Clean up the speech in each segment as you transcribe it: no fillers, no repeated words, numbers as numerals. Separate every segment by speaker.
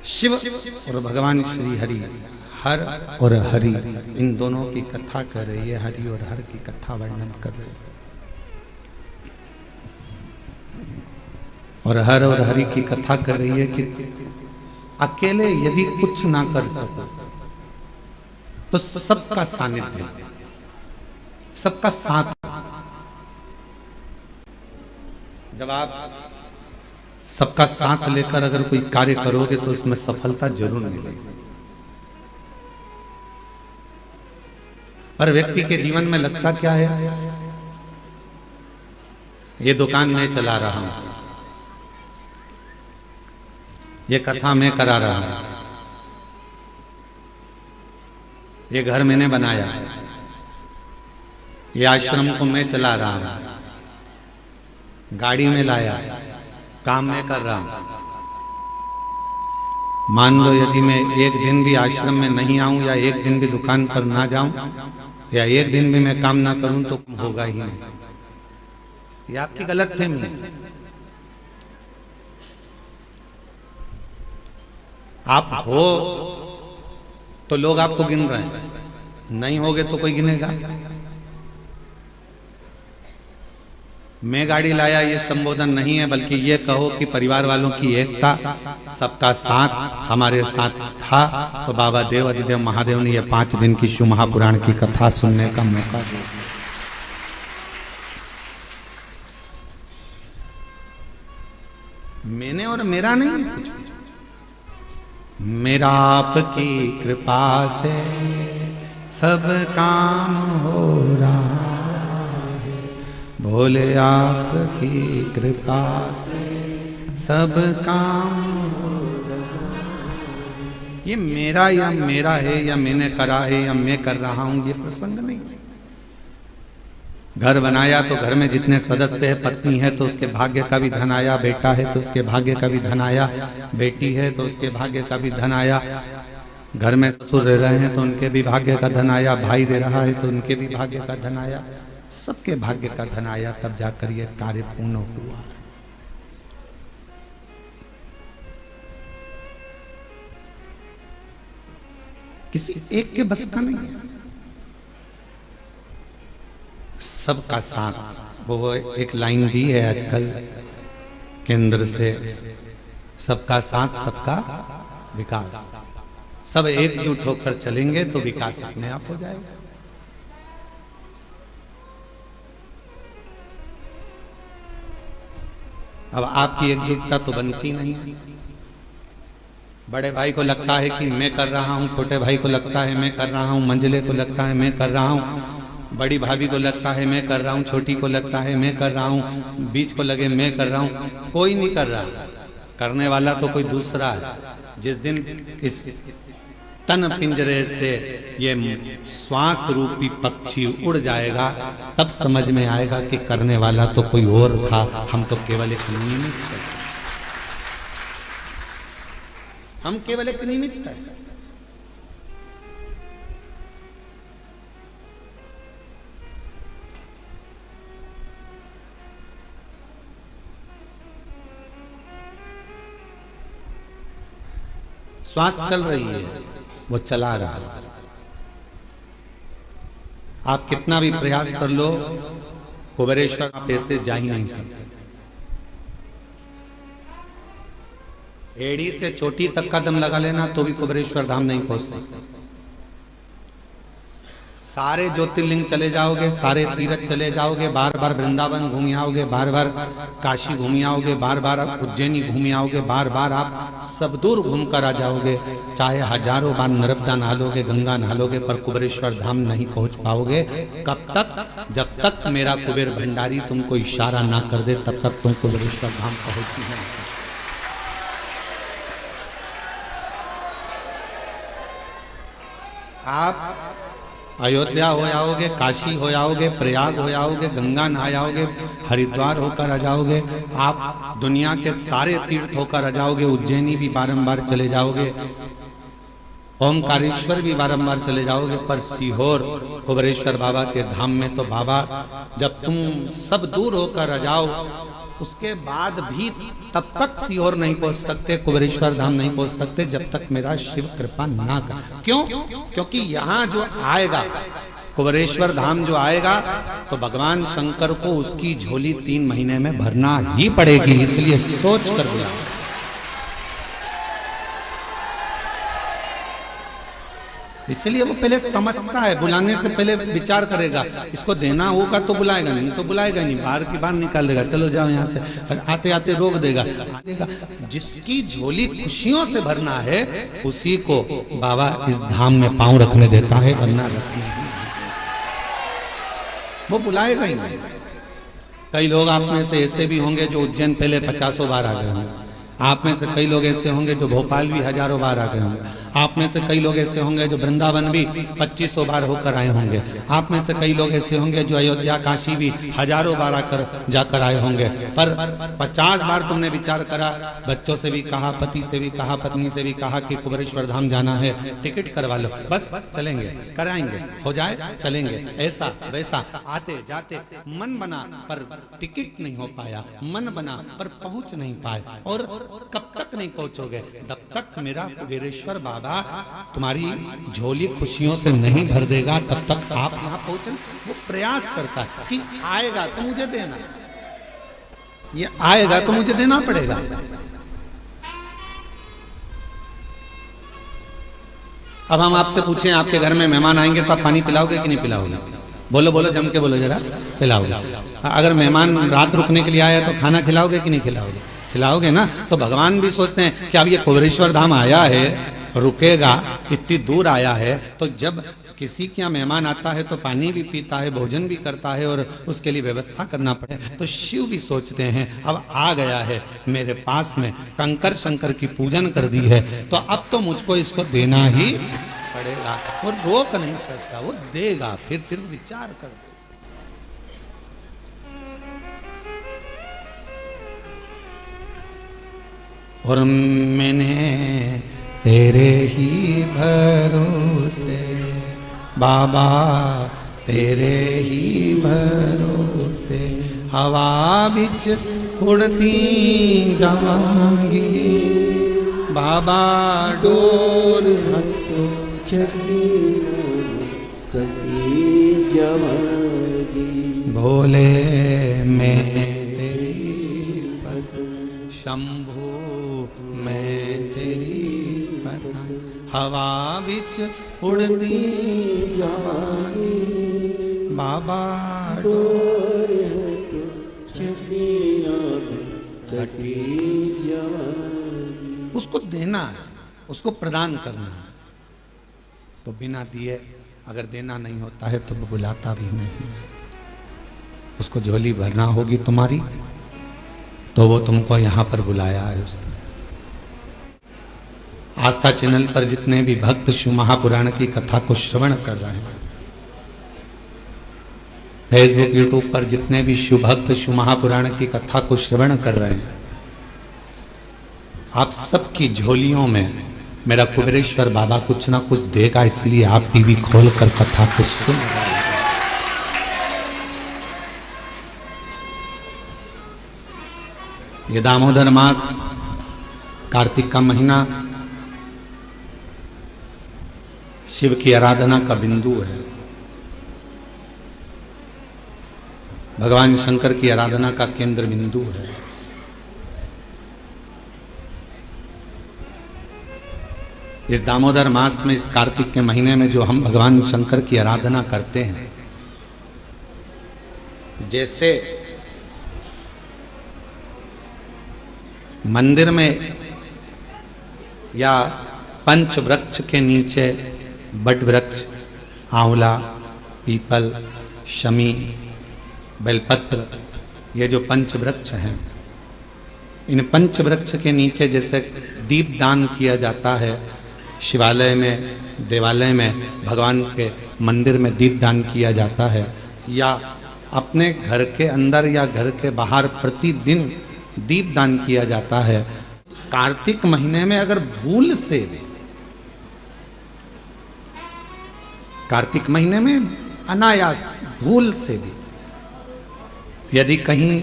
Speaker 1: शिव और भगवान श्री हरि, हर और हरि, इन दोनों की कथा कर रही है। हरि और हर की कथा वर्णन कर रही है। और हर और हरि की कथा कर रही है कि अकेले यदि कुछ ना कर सको तो सबका सानिध्य, सबका साथ। जब आप सबका साथ लेकर अगर कोई कार्य करोगे तो उसमें सफलता जरूर मिलेगी। पर व्यक्ति के जीवन में लगता क्या है, ये दुकान मैं चला रहा हूं, ये कथा मैं करा रहा हूं, ये घर मैंने बनाया, ये आश्रम को मैं चला रहा हूं, गाड़ी में लाया, काम में कर रहा हूं। मान लो यदि मैं एक दिन भी आश्रम में नहीं आऊं या एक दिन भी दुकान पर ना जाऊं या एक दिन भी मैं काम ना करूं तो होगा ही नहीं। ये आपकी गलतफहमी है। आप हो तो लोग आपको गिन रहे हैं, नहीं होगे तो कोई गिनेगा। मैं गाड़ी लाया ये संबोधन नहीं है, बल्कि ये कहो कि परिवार वालों की एकता, सबका साथ हमारे साथ था। तो बाबा देव अधिदेव महादेव ने ये 5 दिन की शिव महापुराण की कथा सुनने का मौका दिया। मैंने और मेरा नहीं है कुछ, मेरा आपकी कृपा से सब काम हो रहा, भोले आपकी कृपा से सब काम हो रहा। ये मेरा या मेरा है या मैंने करा है या मैं कर रहा हूं, ये प्रसंग नहीं है। घर बनाया तो घर में जितने सदस्य है, पत्नी है तो उसके भाग्य का भी धन आया, बेटा है तो उसके भाग्य का भी धन आया, बेटी है तो उसके भाग्य का भी धन आया, घर में ससुर रह रहे हैं तो उनके भी भाग्य का धन आया, भाई रह रहा है तो उनके भी भाग्य का धन आया, सबके भाग्य का धन आया, तब जाकर यह कार्य पूर्ण हुआ। किसी एक के बस का नहीं है, सबका साथ। वो एक लाइन दी है आजकल केंद्र से, सबका साथ सबका विकास। सब एकजुट होकर चलेंगे तो विकास अपने आप हो जाएगा। अब आपकी एकजुटता तो बनती नहीं। बड़े भाई को लगता है कि मैं कर रहा हूं, छोटे भाई को लगता है मैं कर रहा हूं, मंझले को लगता है मैं कर रहा हूं, बड़ी भाभी को लगता है मैं कर रहा हूं, छोटी को लगता है मैं कर रहा हूं, बीच को लगे मैं कर रहा हूं। कोई नहीं कर रहा, करने वाला तो कोई दूसरा है। जिस दिन इस तन पिंजरे से ये श्वास रूपी पक्षी उड़ जाएगा, तब समझ में आएगा कि करने वाला तो कोई और था, हम तो केवल एक निमित्त थे। हम केवल एक निमित्त है। श्वास चल रही है, वो चला रहा है। आप कितना भी प्रयास कर लो, कुबेरेश्वर आप ऐसे जा ही नहीं सकते। एड़ी से चोटी तक का दम लगा लेना तो भी कुबेरेश्वर धाम नहीं पहुंच सकते। सारे ज्योतिर्लिंग चले जाओगे, सारे तीर्थ चले जाओगे, बार बार वृंदावन घूम आओगे, बार बार काशी घूम आओगे, बार बार उज्जैनी घूम आओगे, बार बार आप सब दूर घूम कर आ जाओगे, चाहे हजारों बार नर्मदा नहालोगे, गंगा नहालोगे, पर कुबेरेश्वर धाम नहीं पहुंच पाओगे। कब तक? जब तक मेरा कुबेर भंडारी तुमको इशारा ना कर दे, तब तक तुम कुबेरेश्वर धाम पहुंच ही नहीं सकते। आप अयोध्या हो आओगे, काशी हो आओगे, प्रयाग हो आओगे, गंगा नहा आओगे, हरिद्वार होकर आ जाओगे, आप दुनिया के सारे तीर्थ होकर आ जाओगे, उज्जैनी भी बारंबार चले जाओगे, ओमकारेश्वर भी बारंबार चले जाओगे, पर सीहोर कुबेरेश्वर बाबा के धाम में तो बाबा जब तुम सब दूर होकर आ जाओ उसके बाद भी तब तक सीहोर नहीं पहुंच सकते, कुबेरेश्वर धाम नहीं पहुंच सकते जब तक मेरा शिव कृपा ना कर। क्यों? क्योंकि यहाँ जो आएगा, कुबेरेश्वर धाम जो आएगा, तो भगवान शंकर को उसकी झोली 3 महीने में भरना ही पड़ेगी। इसलिए सोच कर बुला, इसलिए वो पहले समझता है, बुलाने से पहले विचार करेगा, इसको देना होगा तो बुलाएगा, नहीं तो बुलाएगा नहीं, बाहर की बाहर निकाल देगा, चलो जाओ यहाँ से, आते आते रोक देगा। जिसकी झोली खुशियों से भरना है उसी को बाबा इस धाम में पांव रखने देता है, वरना रखने नहीं, वो बुलाएगा ही नहीं। कई लोग आप में से ऐसे भी होंगे जो उज्जैन पहले 50 बार आ गए होंगे, आप में से कई लोग ऐसे होंगे जो भोपाल भी हजारों बार आ गए होंगे, आप में से कई लोग ऐसे होंगे जो वृंदावन भी 2500 बार होकर आए होंगे, आप में से कई लोग ऐसे होंगे जो अयोध्या काशी भी हजारों बार आकर जाकर आए होंगे। पर 50 बार तुमने विचार करा, बच्चों से भी कहा, पति से भी कहा, पत्नी से भी कहा कि कुबेरेश्वर धाम जाना है, टिकट करवा लो, बस चलेंगे, कराएंगे, हो जाए चलेंगे, ऐसा वैसा, आते जाते मन बना पर टिकट नहीं हो पाया, मन बना पर पहुंच नहीं पाए। और कब तक नहीं पहुंचोगे? जब तक मेरा कुबेरेश्वर बाबा तुम्हारी झोली खुशियों से नहीं भर देगा, तब तक आप यहाँ पहुंचे। वो प्रयास करता है कि आएगा तो मुझे देना, ये आएगा तो मुझे देना पड़ेगा। अब हम आपसे पूछें, आपके घर में मेहमान आएंगे तो आप पानी पिलाओगे कि नहीं पिलाओगे? बोलो बोलो, जम के बोलो जरा, पिलाओगे। अगर मेहमान रात रुकने के लिए आया तो खाना खिलाओगे कि नहीं खिलाओगे? खिलाओगे ना। तो भगवान भी सोचते हैं कि अब ये कुबेरेश्वर धाम आया है, रुकेगा, इतनी दूर आया है, तो जब किसी के यहाँ मेहमान आता है तो पानी भी पीता है, भोजन भी करता है और उसके लिए व्यवस्था करना पड़े। तो शिव भी सोचते हैं अब आ गया है मेरे पास में, कंकर शंकर की पूजन कर दी है, तो अब तो मुझको इसको देना ही पड़ेगा। वो रोक नहीं सकता, वो देगा, फिर विचार कर दे। और मैंने तेरे ही भरोसे बाबा, तेरे ही भरोसे हवा बिच उड़ती जावांगी बाबा, डोर हथों चढ़ी जावांगी। भोले मैं तेरी पत्नी, शंभू मैं तेरी पत्नी, हवा बिच उड़ती जावांगी बाबा, डोर हथों चढ़ी जावांगी। उसको देना है, उसको प्रदान करना है। तो बिना दिए अगर देना नहीं होता है तो वो बुलाता भी नहीं है। उसको झोली भरना होगी तुम्हारी, तो वो तुमको यहाँ पर बुलाया है उसने। आस्था चैनल पर जितने भी भक्त शिव महापुराण की कथा को श्रवण कर रहे हैं, फेसबुक यूट्यूब पर जितने भी शिव भक्त शिव महापुराण की कथा को श्रवण कर रहे हैं, आप सबकी झोलियों में मेरा कुबेरेश्वर बाबा कुछ ना कुछ देगा, इसलिए आप टीवी खोलकर कथा को सुन रहे हैं। ये दामोदर मास, कार्तिक का महीना शिव की आराधना का बिंदु है, भगवान शंकर की आराधना का केंद्र बिंदु है। इस दामोदर मास में, इस कार्तिक के महीने में जो हम भगवान शंकर की आराधना करते हैं, जैसे मंदिर में या पंच वृक्ष के नीचे बट वृक्ष, आंवला, पीपल, शमी, बेलपत्र, ये जो पंच वृक्ष हैं, इन पंच वृक्ष के नीचे जैसे दीप दान किया जाता है, शिवालय में, देवालय में, भगवान के मंदिर में दीप दान किया जाता है, या अपने घर के अंदर या घर के बाहर प्रतिदिन दीप दान किया जाता है। कार्तिक महीने में अगर भूल से, कार्तिक महीने में अनायास भूल से भी यदि कहीं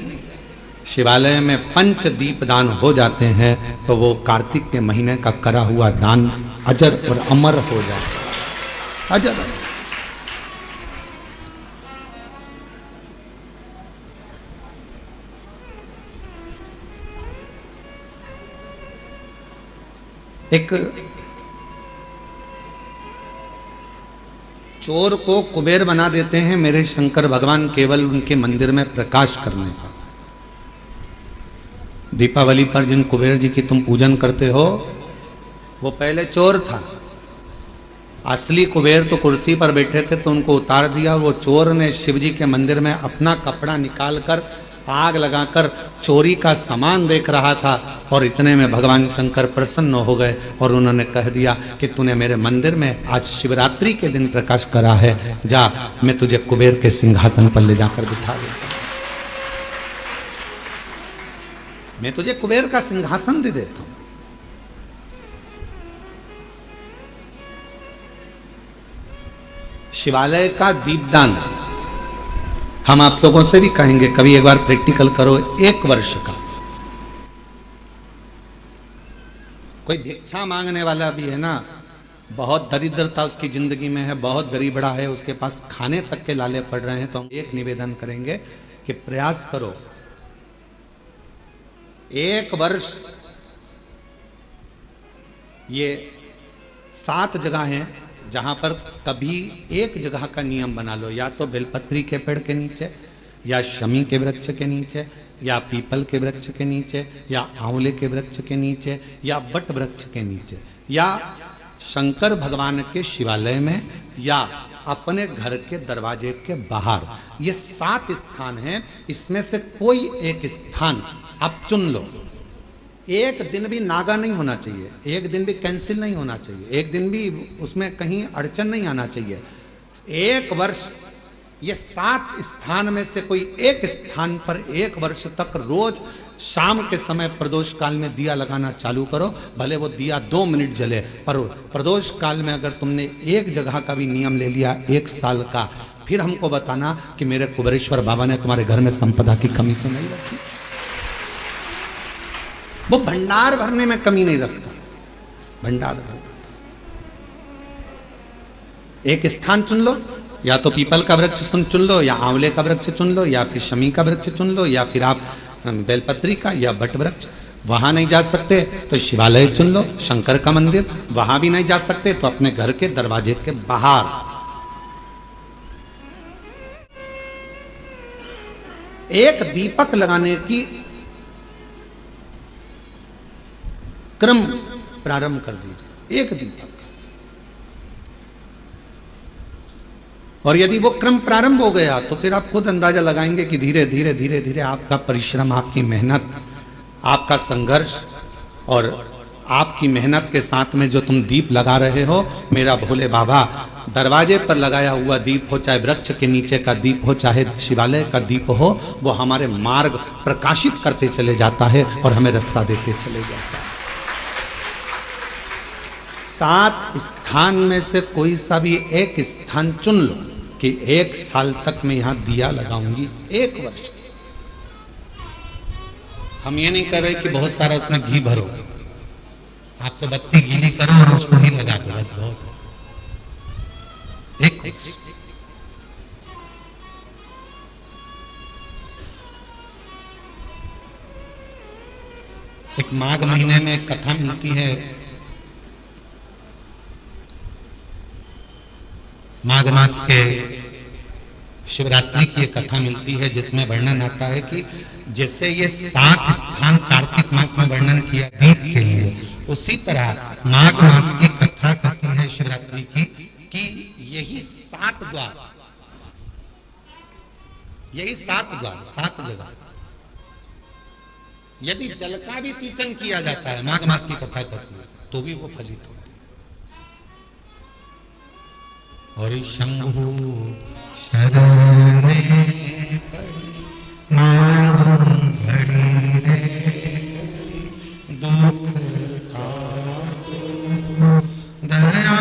Speaker 1: शिवालय में पंच दीप दान हो जाते हैं तो वो कार्तिक के महीने का करा हुआ दान अजर और अमर हो जाता है। अजर एक चोर को कुबेर बना देते हैं मेरे शंकर भगवान केवल उनके मंदिर में प्रकाश करने पर। दीपावली पर जिन कुबेर जी की तुम पूजन करते हो वो पहले चोर था। असली कुबेर तो कुर्सी पर बैठे थे तो उनको उतार दिया। वो चोर ने शिव जी के मंदिर में अपना कपड़ा निकालकर आग लगाकर चोरी का सामान देख रहा था और इतने में भगवान शंकर प्रसन्न हो गए और उन्होंने कह दिया कि तूने मेरे मंदिर में आज शिवरात्रि के दिन प्रकाश करा है, जा मैं तुझे कुबेर के सिंहासन पर ले जाकर बिठा देता हूं, मैं तुझे कुबेर का सिंहासन दे देता हूं। शिवालय का दीपदान हम आप लोगों से भी कहेंगे, कभी एक बार प्रैक्टिकल करो। 1 वर्ष का कोई भिक्षा मांगने वाला भी है ना, बहुत दरिद्रता उसकी जिंदगी में है, बहुत गरीबड़ा है, उसके पास खाने तक के लाले पड़ रहे हैं, तो हम एक निवेदन करेंगे कि प्रयास करो 1 वर्ष। ये 7 जगह हैं जहां पर कभी एक जगह का नियम बना लो, या तो बेलपत्री के पेड़ के नीचे, या शमी के वृक्ष के नीचे, या पीपल के वृक्ष के नीचे, या आंवले के वृक्ष के नीचे, या बट वृक्ष के नीचे, या शंकर भगवान के शिवालय में, या अपने घर के दरवाजे के बाहर। ये 7 स्थान हैं, इसमें से कोई एक स्थान आप चुन लो। एक दिन भी नागा नहीं होना चाहिए, एक दिन भी कैंसिल नहीं होना चाहिए, एक दिन भी उसमें कहीं अड़चन नहीं आना चाहिए। 1 वर्ष ये 7 स्थान में से कोई एक स्थान पर 1 वर्ष तक रोज शाम के समय प्रदोष काल में दिया लगाना चालू करो। भले वो दिया 2 मिनट जले, पर प्रदोष काल में अगर तुमने एक जगह का भी नियम ले लिया 1 साल का, फिर हमको बताना कि मेरे कुबेरेश्वर बाबा ने तुम्हारे घर में संपदा की कमी तो नहीं रखी। वो भंडार भरने में कमी नहीं रखता, भंडार भरता। एक स्थान चुन लो, या तो पीपल का वृक्ष चुन लो, या आंवले का वृक्ष चुन लो, या फिर शमी का वृक्ष चुन लो, या फिर आप बेलपत्री का या बट वृक्ष। वहां नहीं जा सकते तो शिवालय चुन लो, शंकर का मंदिर। वहां भी नहीं जा सकते तो अपने घर के दरवाजे के बाहर। एक दीपक लगाने की क्रम प्रारंभ कर दीजिए, एक दीपक। और यदि वो क्रम प्रारंभ हो गया तो फिर आप खुद अंदाजा लगाएंगे कि धीरे धीरे धीरे धीरे आपका परिश्रम, आपकी मेहनत, आपका संघर्ष और आपकी मेहनत के साथ में जो तुम दीप लगा रहे हो, मेरा भोले बाबा दरवाजे पर लगाया हुआ दीप हो, चाहे वृक्ष के नीचे का दीप हो, चाहे शिवालय का दीप हो, वो हमारे मार्ग प्रकाशित करते चले जाता है और हमें रास्ता देते चले जाता है। 7 स्थान में से कोई सा भी एक स्थान चुन लो कि 1 साल तक मैं यहां दिया लगाऊंगी, 1 वर्ष। हम ये नहीं कर रहे कि बहुत सारा उसमें घी भरो, आप तो बत्ती गीली करो और उसको ही लगा दो, बस बहुत है। एक माघ महीने में एक कथा मिलती है, माघ मास के शिवरात्रि की एक कथा मिलती है जिसमें वर्णन आता है कि जैसे ये 7 स्थान कार्तिक मास में वर्णन किया दीप के लिए, उसी तरह माघ मास की कथा कहती है शिवरात्रि की कि यही 7 द्वार, यही 7 द्वार, 7 जगह यदि जल का भी सिंचन किया जाता है, माघ मास की कथा कहती है, तो भी वो फलित होती है। और शंभु शरणे पड़ी मांगुं घड़ी रे दुख काटो दया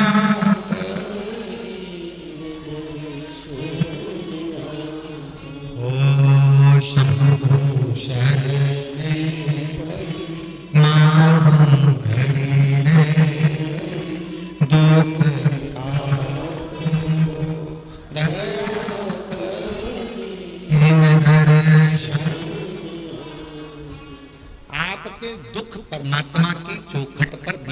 Speaker 1: ओ शंभु शरणे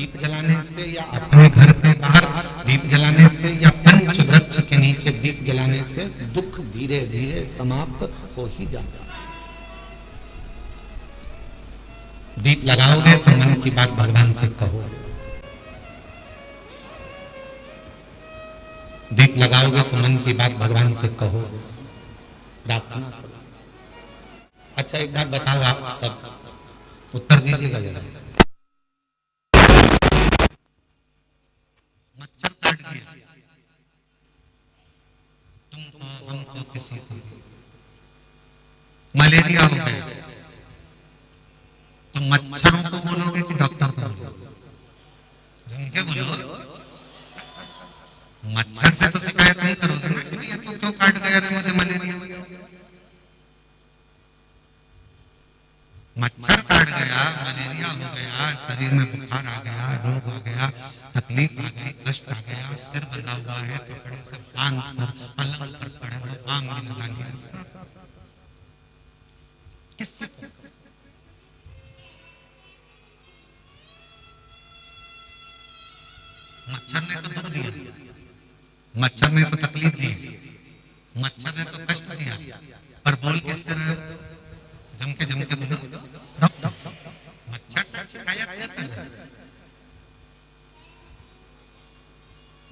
Speaker 1: दीप जलाने से या अपने घर के बाहर दीप जलाने से या पंच वृक्ष के नीचे दीप जलाने से दुख धीरे धीरे समाप्त हो ही जाता है। दीप लगाओगे तो मन की बात भगवान से कहो, दीप लगाओगे तो मन की बात भगवान से कहो, प्रार्थना करो। अच्छा एक बात बताओ, आप सब उत्तर दीजिएगा जरा। मच्छर काट गया तुमको, हमको, किसी को, मलेरिया हो गया, तो मच्छरों को बोलोगे कि डॉक्टर को बोलोगे? झुमके बोलो। मच्छर से तो शिकायत नहीं करोगे ना कि भैया तू क्यों काट गया रे, मुझे मलेरिया हो गया। मच्छर काट गया, मलेरिया हो गया, शरीर में बुखार आ गया, रोग आ गया, तकलीफ आ गई, कष्ट आ गया, सिर बंधा हुआ है, कपड़े से बांध कर पलंग पर पड़े हो, आग में लगा लिया, सब किससे? मच्छर ने तो दुख दिया, मच्छर ने तो तकलीफ दी, मच्छर ने तो कष्ट दिया, पर बोल किससे रहे? जमके जमके बोलो डॉक्टर। मच्छर से शिकायत नहीं कर रहे,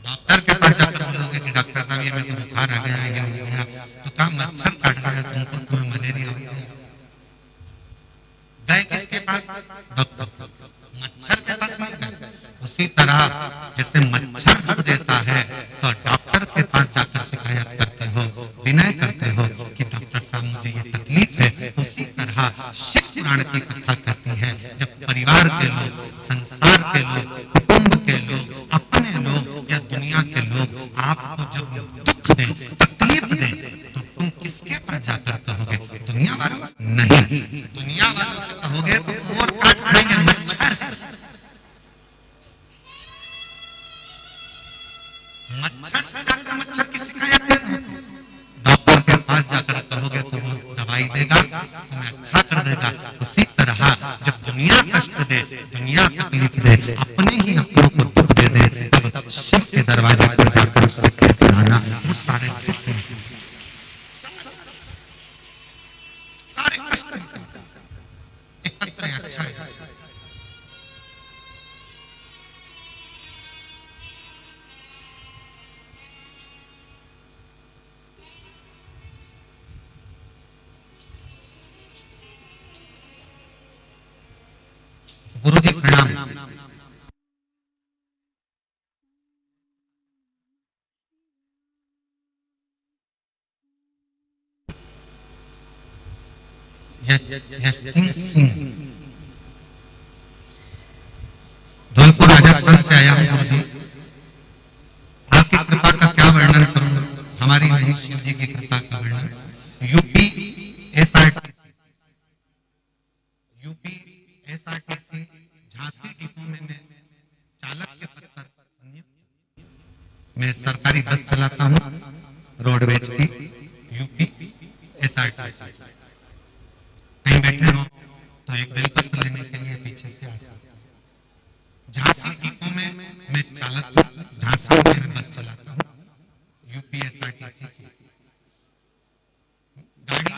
Speaker 1: डॉक्टर के पास जाकर बोलोगे कि डॉक्टर साहब ये मेरे को बुखार आ गया, ये हो गया, तो कहा मच्छर काट गया तुमको, तुम्हें मलेरिया हो गया। गए किसके पास? डॉक्टर। मच्छर के पास नहीं गए। उसी तरह जैसे मच्छर दुख देता है तो डॉक्टर के पास जाकर शिकायत करते हो, विनय करते हो कि डॉक्टर साहब मुझे ये तकलीफ है। उसी तरह शिव पुराण की कथा कहती है, जब परिवार के लोग, संसार के लोग, कुटुंब के लोग, अपने लोग या दुनिया के लोग आपको जब दुख दें, तकलीफ दें, तो तुम किसके पास जाकर कहोगे? दुनिया वालों से नहीं, दुनिया वालों से कहोगे तो और काट खाएंगे मच्छर। मच्छर से जाकर मच्छर की शिकायत करो, डॉक्टर के पास जाकर कहोगे तो वो दवाई देगा, तुम्हें अच्छा कर देगा। उसी तरह जब दुनिया कष्ट दे, दुनिया तकलीफ दे, अपने ही अपनों को दुख दे दे, तब शिव के दरवाजे पर जाकर उससे कहते आना, वो सारे दुख, सारे कष्ट एकत्र है। अच्छा है, गुरु जी प्रणाम। यशवंत सिंह धौलपुर राजस्थान से आया हूं। गुरु जी आपकी कृपा का क्या वर्णन करूं, हमारी नहीं शिव जी की कृपा का वर्णन। यूपी एसआरटीसी झांसी डिपो में मैं चालक के पद पर नियुक्त। मैं सरकारी बस चलाता हूं, रोडवेज की, यूपी एसआरटीसी। कहीं बैठे हो तो एक बेलपत्र लेने के लिए पीछे से आ सकते। झांसी डिपो में मैं चालक, झांसी में मैं बस चलाता हूँ, यूपी एसआरटीसी की गाड़ी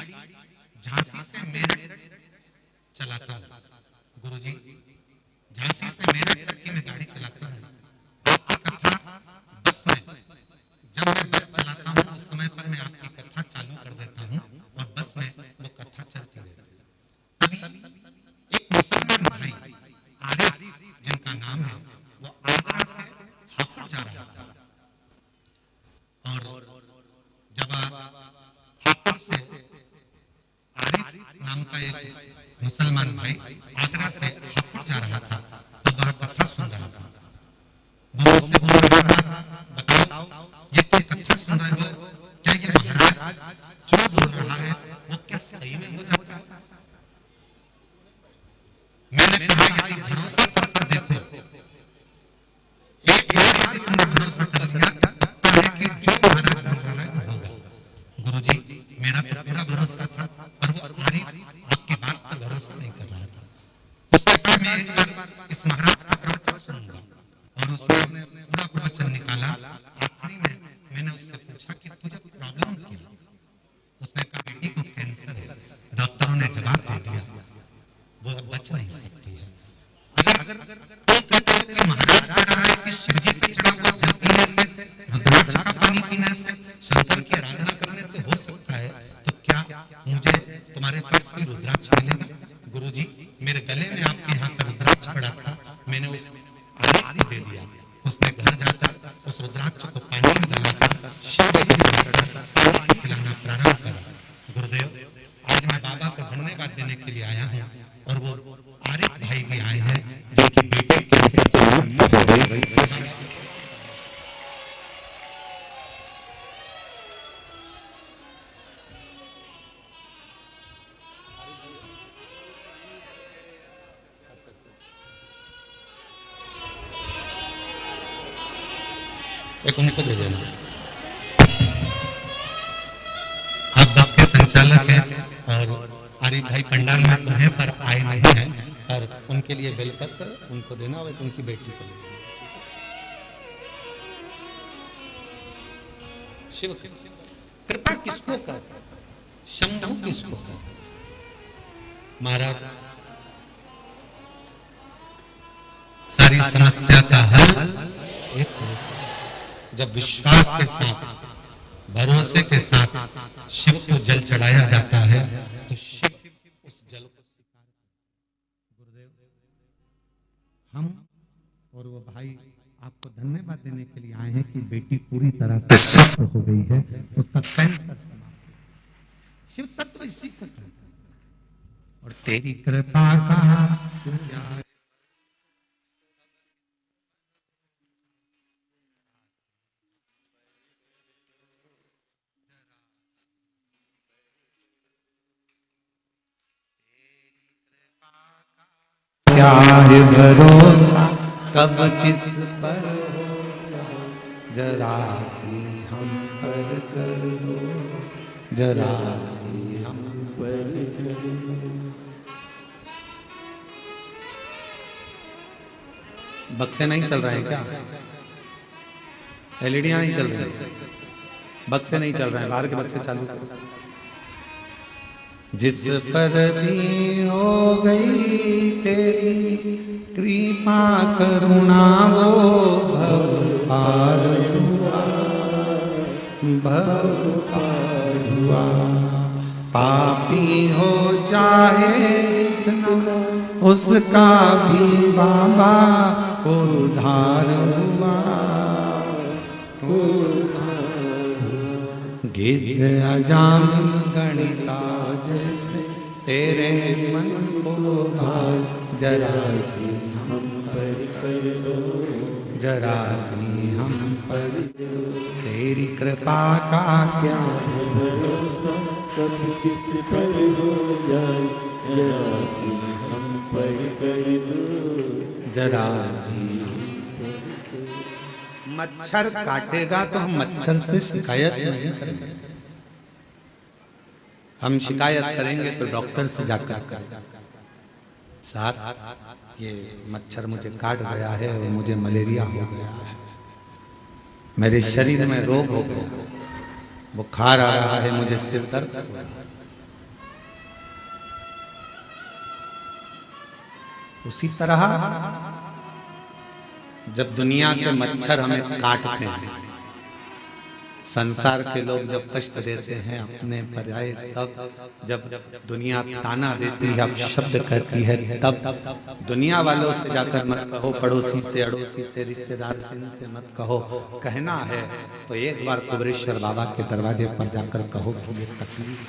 Speaker 1: झांसी से मेरठ चलाता हूँ। गुरुजी झांसी से मेरठ तक की मैं गाड़ी चलाता हूँ। आपकी कथा बस में, जब मैं बस चलाता हूँ उस समय पर मैं आपकी कथा चालू कर देता हूँ और बस में वो कथा चलती रहती है। तभी एक मुसलमान भाई आरिफ जिनका नाम है, वो आगरा से हापुड़ जा रहा था, और जब हापुड़ से आरिफ नाम का एक मुसलमान भाई आगरा से हापुड़ जा रहा था, तब वह कथा सुन रहा था। वो मुझसे बोल रहा था, बताओ ये तो कथा सुन रहे हो, क्या ये महाराज जो बोल रहा है वो क्या सही में हो जाता है? मैंने कहा यदि भरोसा करके देखो, एक बार यदि तुमने भरोसा कर लिया तो है कि जो महाराज बोल रहा है वो होगा। गुरुजी मेरा तो पूरा भरोसा था, पर वो आरिफ आपकी बात पर भरोसा नहीं कर रहा था। उसने कहा मैं एक बार इस महाराज का प्रवचन सुनूंगा। निकाला। आखिरी में मैंने उससे पूछा कि तुझे प्रॉब्लम क्या है? उसने कहा बेटी को कैंसर है। डॉक्टरों ने जवाब दे दिया वो अब बच नहीं सकती है। अगर तुम कहते हो कि महाराज कह रहा है कि शिव जी पे चढ़ा हुआ जल पीने से, रुद्राक्ष का पानी पीने से, शंकर की आराधना करने से हो सकता है, तो क्या मुझे तुम्हारे पास कोई रुद्राक्ष मिलेगा? गुरुजी, मेरे गले में आपके यहाँ का रुद्राक्ष पड़ा था, मैंने उस आरिफ को दे दिया। उसने घर जाकर उस रुद्राक्ष को पानी में डालकर शिव जी को पानी पिलाना प्रारंभ करा। गुरुदेव, आज मैं बाबा को धन्यवाद देने के लिए आया हूँ और वो आरिफ भाई भी आए हैं जिनकी बेटी कैंसर से मुक्त हो गई। एक उनको दे देना। आप बस के संचालक हैं और आरिफ भाई पंडाल में तो हैं पर आए नहीं हैं, पर उनके लिए बेलपत्र उनको देना और उनकी बेटी को दे देना। शिव कृपा किसको कहते हैं? शंभु किसको कहते हैं? महाराज, सारी समस्या का हल एक जब विश्वास के साथ, भरोसे के साथ शिव को जल चढ़ाया जाता है तो शिव उस जल को स्वीकार करते। गुरुदेव, हम और वो भाई आपको धन्यवाद देने के लिए आए हैं कि बेटी पूरी तरह से स्वस्थ हो गई है, उसका कैंसर समाप्त। शिव तत्व इसी का और तेरी कृपा का क्या है भरोसा कब किस पर हो, जरा सी हम पर कर दो, जरा सी हम पर कर दो। बक्से नहीं चल रहे हैं क्या? एलईडियां नहीं चल रही, बक्से नहीं चल रहे हैं, बाहर के बक्से चालू करो। जिस पर भी हो गई तेरी कृपा करुणा वो भव पार हुआ। पापी हो चाहे जितना उसका भी बाबा उद्धार हुआ। गिद्ध अजामिल गणिता जैसे तेरे मन को भार, जरा सी हम पर कर दो, जरा सी हम पर दो। तेरी कृपा का क्या भरोसा कब किस पर हो जाए, जरा सी हम पर कर दो, जरा सी। मच्छर काटेगा तो हम मच्छर से शिकायत नहीं करेंगे, हम शिकायत करेंगे तो डॉक्टर से जाकर करेंगे। साथ ये मच्छर मुझे काट गया है और मुझे मलेरिया हो गया है, मेरे शरीर में रोग हो गया, बुखार आ रहा है, मुझे सिर दर्द हो रहा है। उसी तरह जब दुनिया के मच्छर हमें काटते हैं, संसार के लोग जब कष्ट देते हैं, अपने पर्याय सब जब दुनिया ताना देती है, अब शब्द कहती है, तब दुनिया वालों से जाकर मत कहो, पड़ोसी से, अड़ोसी से, रिश्तेदार से मत कहो। कहना है तो एक बार कुबरेश्वर बाबा के दरवाजे पर जाकर कहो कि ये तकलीफ,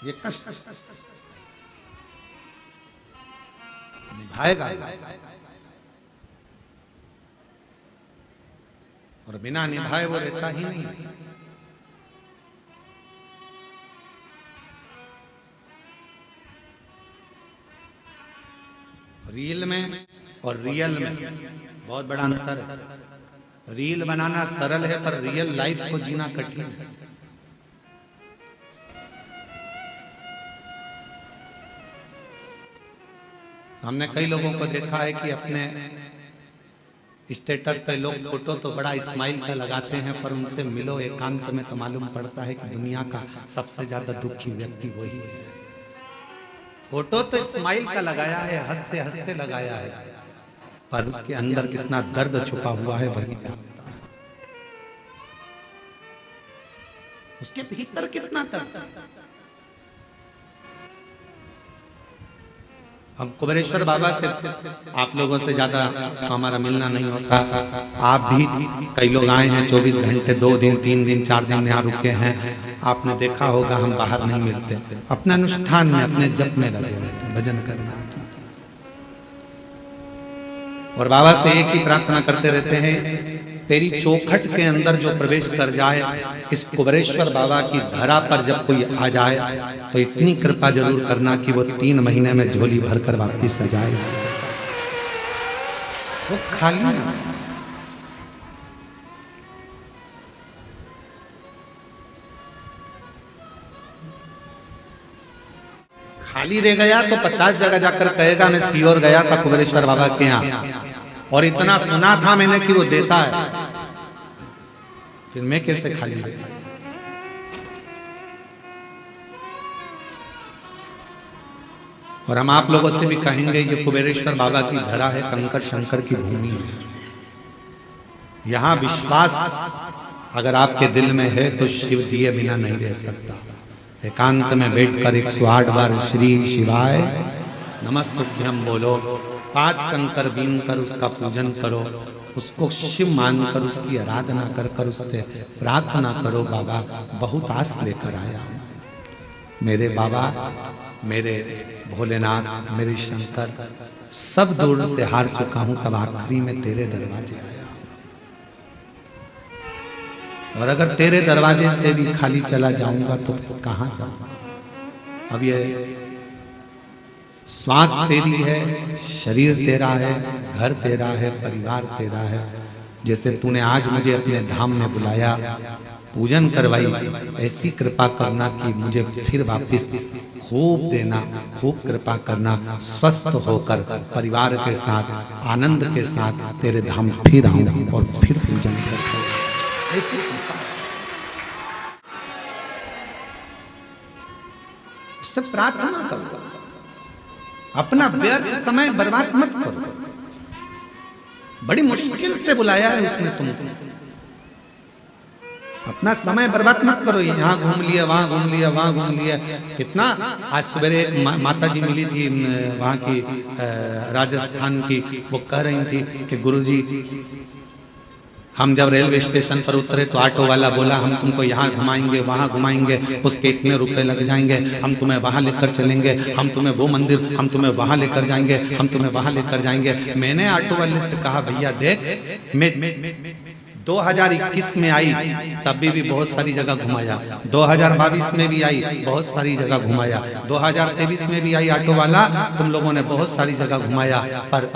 Speaker 1: ये कष्ट निभाएगा और बिना निभाए वो रहता ही नहीं। रील में और रियल में बहुत बड़ा अंतर है। रील बनाना सरल है पर रियल लाइफ को जीना कठिन है। हमने कई लोगों को देखा है कि अपने स्टेटस पे लोग फोटो तो बड़ा स्माइल का लगाते हैं, पर उनसे मिलो एकांत में तो मालूम पड़ता है कि दुनिया का सबसे ज्यादा दुखी व्यक्ति वही है। फोटो तो स्माइल का लगाया है, हंसते हंसते लगाया है, पर उसके अंदर कितना दर्द छुपा हुआ है वही जानता है। उसके भीतर कितना दर्द। हम कुबेरेश्वर बाबा से आप लोगों से ज्यादा हमारा मिलना नहीं होता। आप भी कई लोग आए हैं 24 घंटे, 2 दिन 3 दिन 4 दिन यहाँ रुके हैं। आपने देखा होगा हम बाहर नहीं मिलते, अपने अनुष्ठान में अपने जप में लगे रहते हैं, भजन करना। और बाबा से एक ही प्रार्थना करते रहते हैं, तेरी चौखट के अंदर जो प्रवेश कर जाए, इस कुबेरेश्वर बाबा की धरा पर जब कोई आ जाए तो इतनी कृपा जरूर करना कि वो 3 महीने में झोली भरकर वापिस आ जाए, वो खाली ना। खाली रह गया तो 50 जगह जाकर कहेगा मैं सीहोर गया था कुबेरेश्वर बाबा के यहाँ और इतना सुना था मैंने कि वो देता है, फिर मैं कैसे खाली रहता। और हम आप लोगों से भी कहेंगे ये कुबेरेश्वर बाबा की धरा है, कंकर शंकर की भूमि है। यहां विश्वास अगर आपके दिल में है तो शिव दिए बिना नहीं रह सकता। एकांत में बैठकर 108 बार श्री शिवाय नमस्तुभ्यं बोलो, 5 कंकर बीन कर उसका पूजन करो, उसको शिव मानकर उसकी आराधना कर कर उससे प्रार्थना करो, बाबा बहुत आस लेकर आया हूं, मेरे बाबा, मेरे भोलेनाथ, मेरे शंकर, सब दूर से हार चुका हूं, तब आखिरी में तेरे दरवाजे आया। और अगर तेरे दरवाजे से भी खाली चला जाऊंगा तो फिर कहां जाऊंगा। अब ये श्वास तेरी है, शरीर तेरा है, घर तेरा है, परिवार तेरा है। जैसे तूने आज मुझे अपने धाम में बुलाया, पूजन करवाई, ऐसी कृपा करना कि मुझे फिर वापस खूब देना, खूब कृपा करना, स्वस्थ होकर परिवार के साथ आनंद के साथ तेरे धाम फिर आऊं और फिर पूजन करता। ऐसी उससे प्रार्थना करो, अपना व्यर्थ समय बर्बाद मत करो। बड़ी मुश्किल से बुलाया है उसने तुमको, अपना समय बर्बाद मत करो। यहाँ घूम लिया, वहां घूम लिया, वहां घूम लिया। कितना आज सवेरे एक माता जी मिली थी वहां की राजस्थान की, वो कह रही थी कि गुरुजी हम जब रेलवे स्टेशन पर उतरे तो ऑटो वाला बोला हम तुमको यहाँ घुमाएंगे, वहाँ घुमाएंगे, उसके इतने रुपए लग जाएंगे, हम तुम्हें वहाँ लेकर चलेंगे, हम तुम्हें वो मंदिर, हम तुम्हें वहाँ लेकर जाएंगे, हम तुम्हें वहाँ लेकर जाएंगे। मैंने ऑटो वाले से कहा भैया देख, मैं 2021 में आई तब भी बहुत सारी जगह घुमाया, 2022 में भी आई बहुत सारी जगह घुमाया, 2023 में भी आई ऑटो वाला, तुम लोगों ने बहुत सारी जगह घुमाया, पर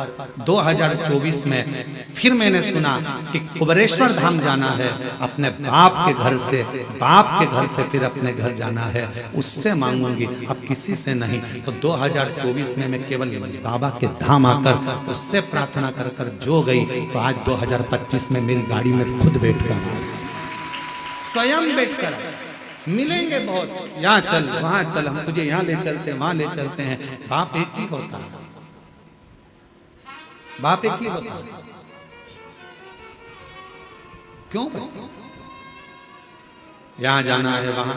Speaker 1: 2024 में फिर मैंने सुना कि कुबेरेश्वर धाम जाना है, अपने बाप के घर से, बाप के घर से फिर अपने घर जाना है, उससे मांगूंगी, अब किसी से नहीं। तो 2024 में मैं केवल बाबा के धाम आकर उससे प्रार्थना कर कर जो गई, तो आज 2025 में मेरी गाड़ी में खुद बैठकर, स्वयं बैठकर मिलेंगे बहुत। यहाँ चल, वहां चल, हम तुझे यहाँ ले चलते हैं, वहां ले चलते हैं। बाप एक ही होता है, बाप एक ही होता है। क्यों? यहाँ जाना है, वहां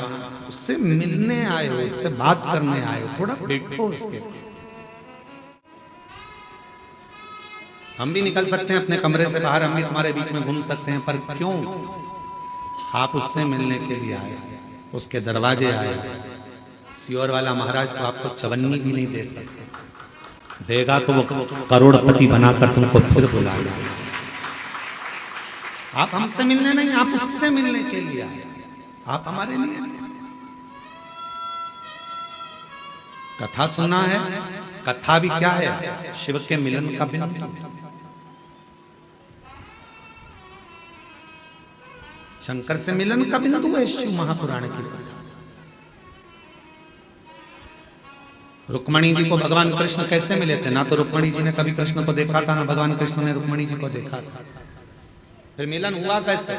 Speaker 1: उससे मिलने आए हो, उससे बात करने आए हो, थोड़ा बैठो उसके साथ। हम भी निकल सकते हैं अपने कमरे से बाहर, हम भी तुम्हारे बीच में घूम सकते हैं, पर क्यों? आप उससे मिलने के लिए आए, उसके दरवाजे आए। सीहोर वाला महाराज तो आपको चवन्नी भी नहीं दे सकते, देगा तो वो करोड़पति बनाकर तुमको फिर बुलाएगा। आप हमसे मिलने नहीं, आप उससे मिलने के लिए आए, आप हमारे लिए। कथा सुनना है, कथा भी क्या है? शिव के मिलन का बिंदु। शंकर से मिलन का बिंदु है शिव महापुराण की कथा। रुक्मणी जी को भगवान कृष्ण कैसे मिले थे? ना तो रुक्मणी जी ने कभी कृष्ण को देखा था, ना भगवान कृष्ण ने रुक्मणी जी को देखा था। फिर मिलन हुआ कैसे?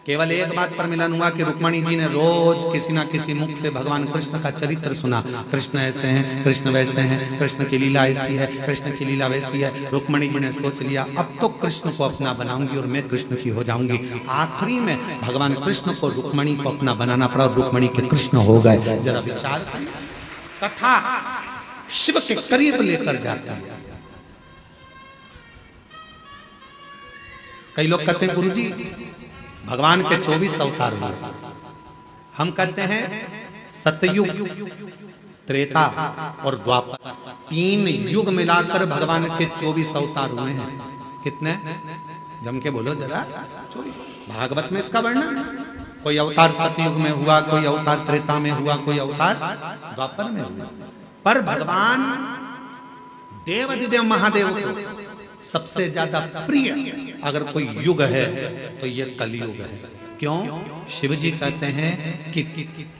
Speaker 1: केवल एक बात पर मिलन हुआ कि रुक्मणी जी ने रोज किसी ना किसी मुख से भगवान कृष्ण का चरित्र सुना। कृष्ण ऐसे हैं, कृष्ण वैसे हैं, कृष्ण की लीला ऐसी है, कृष्ण की लीला वैसी है। रुक्मणी जी ने सोच लिया अब तो कृष्ण को अपना बनाऊंगी और मैं कृष्ण की हो जाऊंगी। आखिरी में भगवान कृष्ण को रुक्मणी को अपना बनाना पड़ा और रुक्मणी के कृष्ण हो गए। जरा विचार कथा शिव के करीब लेकर जाता है। कई लोग कहते हैं गुरुजी भगवान के 24 अवतार हुए। हम कहते हैं सतयुग, त्रेता और द्वापर, 3 युग मिलाकर भगवान के 24 अवतार हुए हैं। कितने? जम के बोलो जरा। 24। भागवत में इसका वर्णन, कोई अवतार सतयुग में हुआ, कोई अवतार त्रेता में हुआ, कोई अवतार द्वापर में हुआ। पर भगवान देवाधिदेव महादेव को सबसे ज्यादा प्रिय अगर कोई युग है तो ये कलयुग है। क्यों? शिव जी कहते हैं कि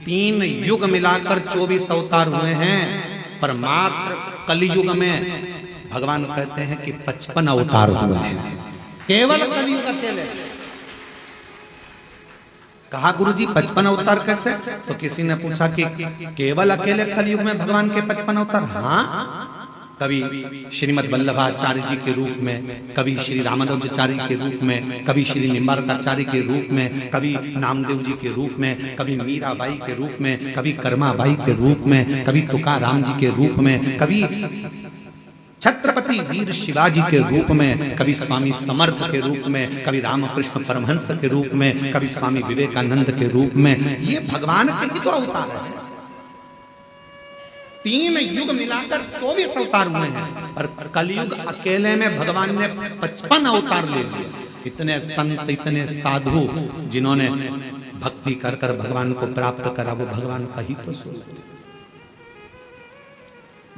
Speaker 1: 3 युग मिलाकर 24 अवतार हुए हैं, पर मात्र कलयुग में भगवान कहते हैं कि 55 अवतार हुए हैं। केवल कलयुग अकेले। कहा गुरुजी 55 अवतार कैसे? तो किसी ने पूछा कि केवल अकेले कलयुग में भगवान के 55 अवतार? हाँ, कभी श्रीमद वल्लभाचार्य जी के रूप में, कभी श्री रामानुजाचार्य के रूप में, कभी श्री निम्बार्काचार्य के रूप में, कभी नामदेव जी के रूप में, कभी मीराबाई के रूप में, कभी कर्माबाई के रूप में, कभी तुकाराम जी के रूप में, कभी छत्रपति वीर शिवाजी के रूप में, कभी स्वामी समर्थ के रूप में, कभी रामकृष्ण परमहंस के रूप में, कभी स्वामी विवेकानंद के रूप में। ये भगवान के ही तो अवतार है। 3 युग मिलाकर 24 अवतार हुए हैं, पर कलयुग अकेले में भगवान ने 55 अवतार ले लिए। इतने संत, इतने साधु जिन्होंने भक्ति कर कर भगवान को प्राप्त करा, वो भगवान का ही तो स्वरूप।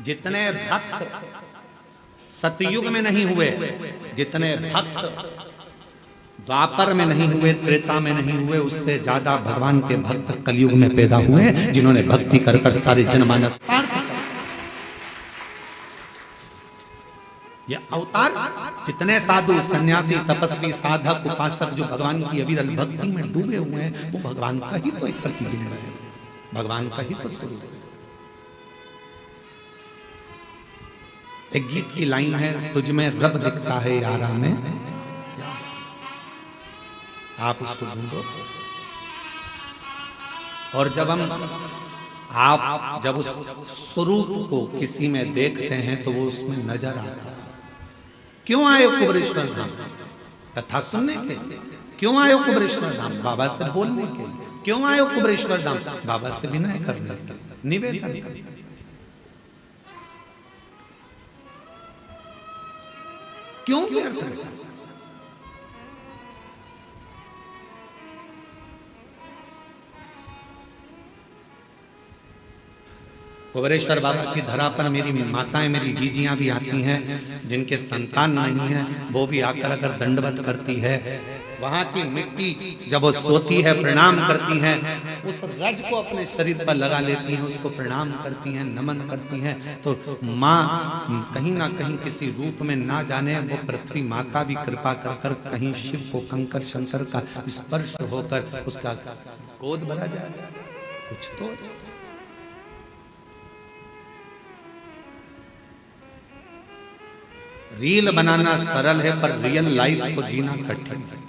Speaker 1: जितने भक्त सतयुग में नहीं हुए, जितने भक्त द्वापर में नहीं हुए, त्रेता में नहीं हुए, उससे ज्यादा भगवान के भक्त कलयुग में पैदा हुए, जिन्होंने भक्ति कर कर सारे जनमानस। ये अवतार जितने साधु, सन्यासी, तपस्वी, साधक, उपासक जो भगवान की अविरल भक्ति में डूबे हुए हैं, वो भगवान का ही तो एक प्रतिबिंब है, भगवान का ही तो स्वरूप है। एक गीत की लाइन है, तुझ में रब दिखता है यारा में, आप उसको ढूंढो। और जब आप जब उस स्वरूप को किसी में देखते हैं तो वो उसमें नजर आता है। क्यों आए कुबरेश्वर धाम? कथा सुनने के। क्यों आए कुबरेश्वर धाम? बाबा से बोलने के। क्यों आए कुबरेश्वर धाम? बाबा से विनय करने के, निवेदन करने। क्यों व्यर्थ है? कुबरेश्वर बाबा की धरा पर मेरी माताएं, मेरी जीजियां भी आती हैं, जिनके संतान नहीं है, वो भी आकर अगर दंडवत करती है। वहां की मिट्टी जब वो सोती है प्रणाम करती हैं, उस रज को अपने शरीर पर लगा लेती हैं, उसको प्रणाम करती हैं, नमन करती हैं। तो माँ कहीं ना कहीं किसी रूप में ना जाने वो पृथ्वी माता भी कृपा कर कर कहीं शिव को कंकर शंकर का स्पर्श होकर उसका गोद भरा जाए। कुछ तो रील बनाना सरल है, पर रियल लाइफ को जीना कठिन है।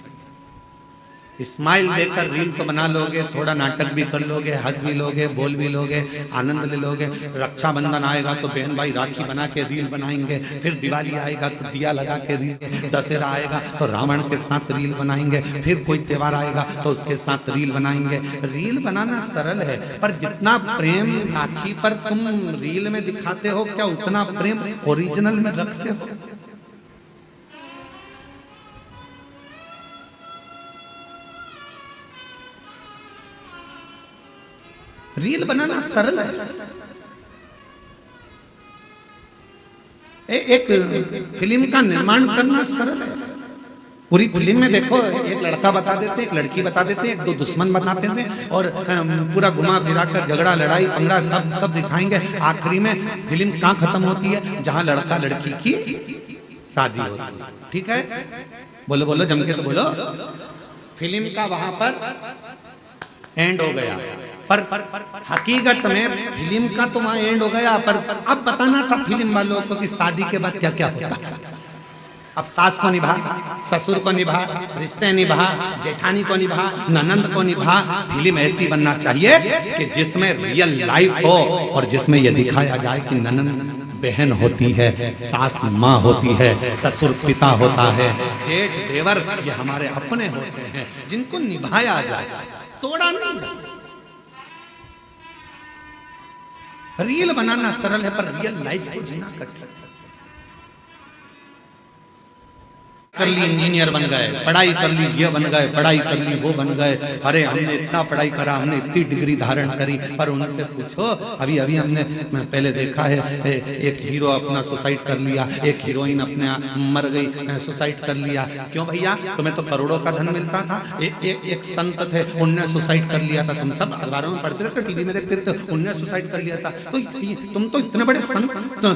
Speaker 1: स्माइल देकर रील तो बना लोगे, थोड़ा नाटक भी कर लोगे, हंस भी लोगे, बोल भी लोगे, आनंद ले लोगे। रक्षाबंधन आएगा तो बहन भाई राखी बना के रील बनाएंगे, फिर दिवाली आएगा तो दिया लगा के रील, दशहरा आएगा तो रावण के साथ रील बनाएंगे, फिर कोई त्योहार आएगा तो उसके साथ रील बनाएंगे। रील बनाना सरल है, पर जितना प्रेम राखी पर तुम रील में दिखाते हो, क्या उतना प्रेम ओरिजिनल में रखते हो? रील बनाना सरल है। एक फिल्म का निर्माण करना सरल है। पूरी फिल्म में देखो, एक लड़का बता देते, एक लड़की बता देते, एक दो दुश्मन बताते थे और पूरा घुमा फिरा कर झगड़ा लड़ाई पंगड़ा सब दिखाएंगे। आखिरी में फिल्म कहाँ खत्म होती है? जहां लड़का लड़की की शादी होती है। ठीक है, बोलो बोलो जम के तो बोलो। फिल्म का वहां पर एंड हो गया, पर हकीकत में फिल्म का तो वहां एंड हो गया, पर अब बताना था फिल्म वालों को कि शादी के बाद क्या क्या होता है। अब सास को निभा, ससुर को निभा, रिश्ते निभा, जेठानी को निभा, ननंद को निभा। फिल्म ऐसी बनना चाहिए कि जिसमें रियल लाइफ हो और जिसमें यह दिखाया जाए कि ननंद बहन होती है, सास माँ होती है, ससुर पिता होता है, जेठ देवर ये हमारे अपने होते हैं, जिनको निभाया जाए, तोड़ा नहीं जाए। रियल बनाना सरल है, पर रियल लाइफ को जीना कठिन है। कर ली इंजीनियर बन गए, पढ़ाई कर ली ये बन गए, पढ़ाई कर ली वो बन गए। अरे हमने इतना पढ़ाई करा, हमने इतनी डिग्री धारण करी, पर उनसे पूछो अभी अभी हमने पहले देखा है एक हीरो अपना सुसाइड कर लिया, एक हीरोइन अपने मर गई, सुसाइड कर लिया। क्यों भैया? तुम्हें तो करोड़ों का धन मिलता था। एक संत थे, उनने सुसाइड कर लिया था। तुम सब अखबारों में पढ़ते रहते, टीवी में देखते रहते, उनने सुसाइड कर लिया था। तो तुम तो इतने बड़े संत,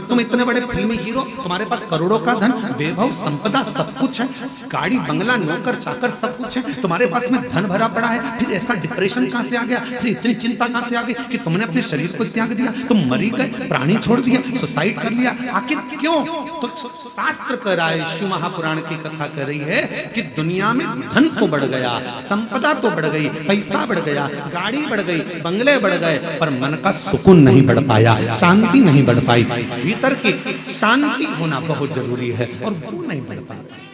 Speaker 1: तुम इतने बड़े फिल्मी हीरो, तुम्हारे पास करोड़ों का धन, वैभव, संपदा, सब कुछ है, गाड़ी बंगला नौकर चाकर सब कुछ है, तुम्हारे पास में धन भरा पड़ा है, फिर ऐसा डिप्रेशन कहां से आ गया? फिर इतनी चिंता कहां से आ गई कि तुमने अपने शरीर को त्याग दिया, तुम मरी गए, प्राणी छोड़ दिया, सुसाइड कर लिया? आखिर क्यों? तो शास्त्र कह रहा है, शिव महापुराण की कथा कर रही है कि दुनिया में धन तो बढ़ गया, संपदा तो बढ़ गई, पैसा बढ़ गया, गाड़ी बढ़ गई, बंगले बढ़ गए, पर मन का सुकून नहीं बढ़ पाया, शांति नहीं बढ़ पाई। भीतर की शांति होना बहुत जरूरी है और वो नहीं बढ़ पाया।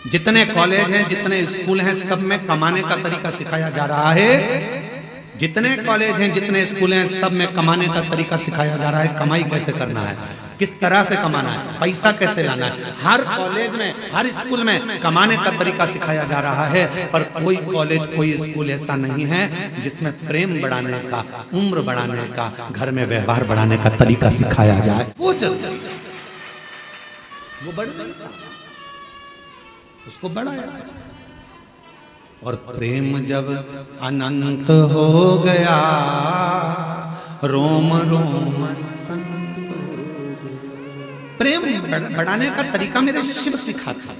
Speaker 1: जितने कॉलेज हैं, जितने स्कूल हैं, सब में कमाने का तरीका सिखाया जा रहा है। जितने कॉलेज हैं, जितने स्कूल हैं, सब में कमाने का तरीका सिखाया जा रहा है। कमाई कैसे करना है, किस तरह से कमाना है, पैसा कैसे लाना है। हर कॉलेज में, हर स्कूल में कमाने का तरीका सिखाया जा रहा है, पर कोई कॉलेज, कोई स्कूल ऐसा नहीं है जिसमें प्रेम बढ़ाने का, उम्र बढ़ाने का, घर में व्यवहार बढ़ाने का तरीका सिखाया जाए। वो बढ़ नहीं, उसको बढ़ाया। और प्रेम जब अनंत हो गया, रोम रोम संत। प्रेम बढ़ाने का तरीका मेरे शिव सिखाता।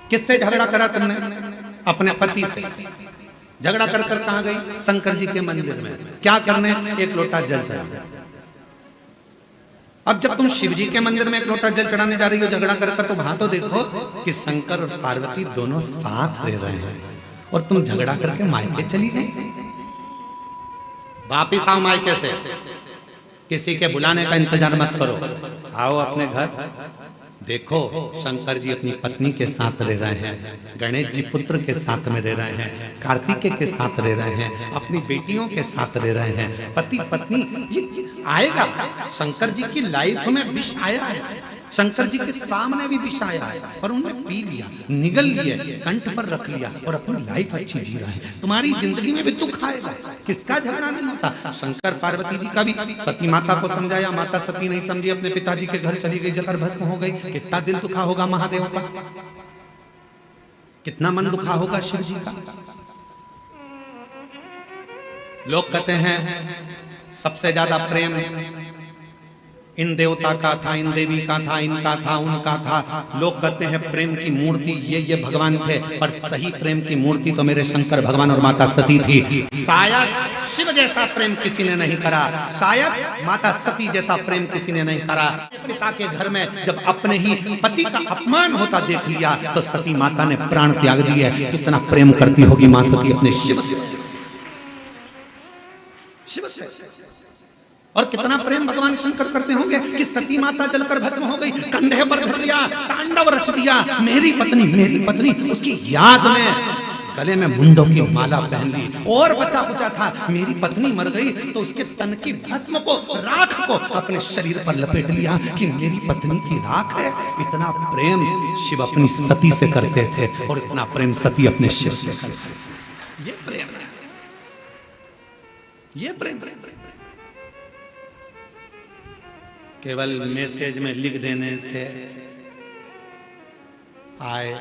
Speaker 1: किससे झगड़ा करा तुमने? अपने पति से। झगड़ा कर कर कहां गई? शंकर जी के मंदिर में। क्या करने? एक लोटा जल चढ़ाने। अब जब तुम शिव जी के मंदिर में एक लोटा जल चढ़ाने जा रही हो झगड़ा कर कर, तो वहां तो देखो कि शंकर और पार्वती दोनों साथ रह रहे हैं, और तुम झगड़ा करके मायके चली गई। वापिस आओ मायके से, किसी के बुलाने का इंतजार मत करो, आओ अपने घर। देखो शंकर जी अपनी पत्नी के साथ रह रहे हैं, गणेश जी पुत्र के साथ में रह रहे हैं, कार्तिकेय के साथ रह रहे हैं, अपनी बेटियों के साथ रह रहे हैं, पति पत्नी। ये आएगा, शंकर जी की लाइफ में विष आया है, शंकर जी के सामने भी विष आया है, पर उन्होंने पी लिया, निगल लिए, कंठ पर रख लिया और अपनी लाइफ अच्छी जी रहे हैं। तुम्हारी जिंदगी में भी दुख आएगा, किसका झगड़ा नहीं होता। शंकर पार्वती जी का भी सती माता को समझाया, माता सती नहीं समझी, अपने पिताजी के घर चली गई, जकर भस्म हो गई। कितना दिल दुखा होगा महादेव का, कितना मन दुखा होगा शिव जी का। लोग कहते हैं सबसे ज्यादा प्रेम इन देवता का था, इन देवी का था, इनका था, उनका था। लोग कहते हैं प्रेम की मूर्ति ये भगवान थे, पर सही प्रेम की मूर्ति तो मेरे शंकर भगवान और माता सती थी। शायद शिव जैसा प्रेम किसी ने नहीं करा, शायद माता सती जैसा प्रेम किसी ने नहीं करा। पिता के घर में जब अपने ही पति का अपमान होता देख लिया, तो सती माता ने प्राण त्याग दिए। कितना प्रेम करती होगी मां सती अपने शिव से, शिव से। और कितना प्रेम भगवान शंकर करते होंगे कि सती माता जलकर भस्म हो गई, कंधे पर धर लिया, तांडव रच दिया, मेरी पत्नी। उसकी याद में गले में मुंडों की माला पहन ली, और बचा कुचा था, मेरी पत्नी मर गई तो उसके तन की भस्म को, राख को अपने शरीर पर लपेट लिया कि मेरी पत्नी की राख है। इतना प्रेम शिव अपनी सती से करते थे, और इतना प्रेम सती अपने शिव से करते थे। ये प्रेम है, ये प्रेम। केवल मैसेज में लिख देने से आए,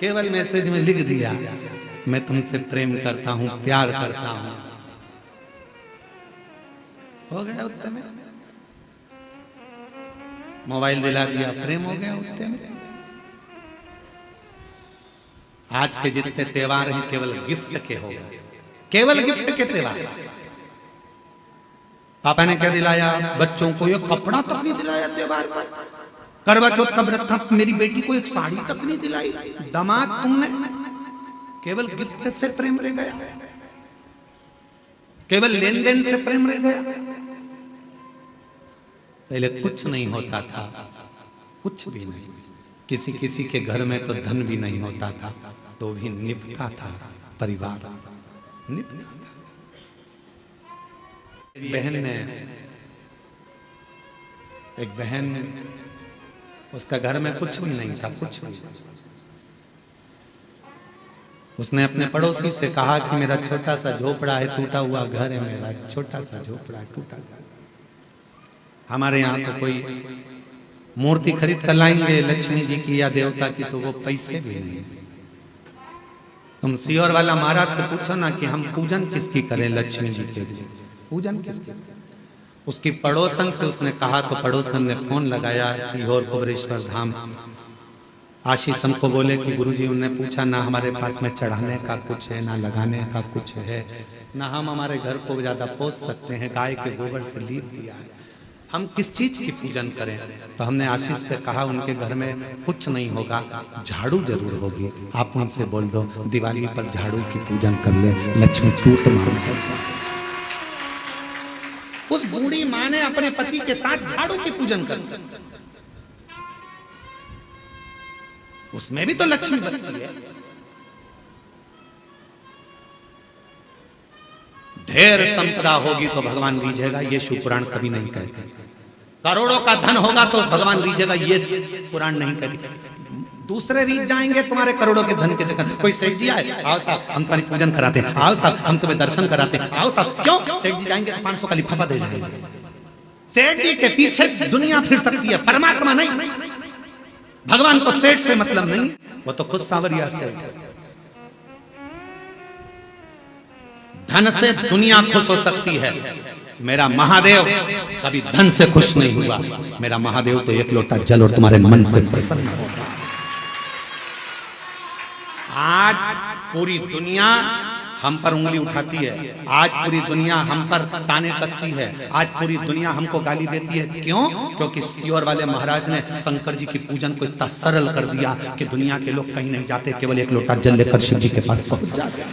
Speaker 1: केवल मैसेज में लिख दिया मैं तुमसे प्रेम करता हूं, प्यार करता हूं, हो गया उतने में। मोबाइल दिला दिया, प्रेम हो गया उतने में। आज के जितने त्योहार हैं केवल गिफ्ट के हो गए, केवल गिफ्ट के त्योहार। पापा ने क्या दिलाया बच्चों को? ये कपड़ा तक नहीं दिलाया त्योहार पर। करवा चौथ का व्रत था, मेरी बेटी को एक साड़ी तक नहीं दिलाई। दामाद तुमने केवल गिफ्ट से प्रेम रह गया, केवल लेन देन से प्रेम रह गया। पहले कुछ नहीं होता था, कुछ भी नहीं। किसी किसी के घर में तो धन भी नहीं होता था, तो भी निभता था परिवार, निभता था। एक बहन उसका घर में कुछ भी नहीं था, कुछ भी। उसने अपने पड़ोसी से कहा कि मेरा छोटा सा झोपड़ा है, टूटा हुआ घर है, मेरा छोटा सा झोपड़ा है, टूटा घर। हमारे यहाँ तो कोई मूर्ति खरीद कर लाएंगे लक्ष्मी जी की या देवता की, तो वो पैसे भी नहीं। तुम सीहोर वाला महाराज से पूछो ना कि हम पूजन किसकी करें, लक्ष्मी जी के पूजन किसकी? उसकी पड़ोसन से उसने कहा तो पड़ोसन ने फोन लगाया सीहोर कुबरेश्वर धाम। आशीष हमको बोले कि गुरुजी, उन्होंने पूछा ना हमारे पास में चढ़ाने का कुछ है, ना लगाने का कुछ है, ना हम हमारे घर को ज्यादा पोस सकते हैं, गाय के गोबर से लीप दिया है, हम किस चीज की पूजन करें? तो हमने आशीष से कहा उनके घर में कुछ नहीं होगा, झाड़ू जरूर होगी, आप उनसे बोल दो दिवाली पर झाड़ू की पूजन कर ले, लक्ष्मी टूट मांग। उस बूढ़ी माँ ने अपने पति के साथ झाड़ू की पूजन कर, उसमें भी तो लक्ष्मी बसती है। ढेर संपदा होगी तो भगवान रीझेगा, ये शिव पुराण कभी नहीं कहते। करोड़ों का धन होगा तो भगवान रीझेगा, ये पुराण नहीं कहते। दूसरे रीझ जाएंगे तुम्हारे करोड़ों के धन के चक्कर। कोई सेठ जी आए, आओ साहब हम तुम्हारी पूजन कराते हैं, आओ साहब हम तुम्हें दर्शन कराते हैं, आओ साहब। क्यों? सेठ जी जाएंगे तो 500 का लिफाफा दे जाएंगे। सेठ जी के पीछे दुनिया फिर सकती है, परमात्मा नहीं। भगवान को सेठ से मतलब नहीं, वो तो खुद सांवरिया सेठ है। धन से दुनिया खुश हो सकती है, मेरा महादेव कभी धन से खुश नहीं हुआ। मेरा महादेव तो एक लोटा जल और तुम्हारे मन से प्रसन्न होगा। आज पूरी दुनिया हम पर उंगली उठाती है, आज पूरी दुनिया हम पर ताने कसती है, आज पूरी दुनिया हमको गाली देती है। क्यों? क्योंकि सीहोर वाले महाराज ने शंकर जी की पूजन को इतना सरल कर दिया कि दुनिया के लोग कहीं नहीं जाते, केवल एक लोटा जल लेकर शिव जी के पास पहुंच जाते,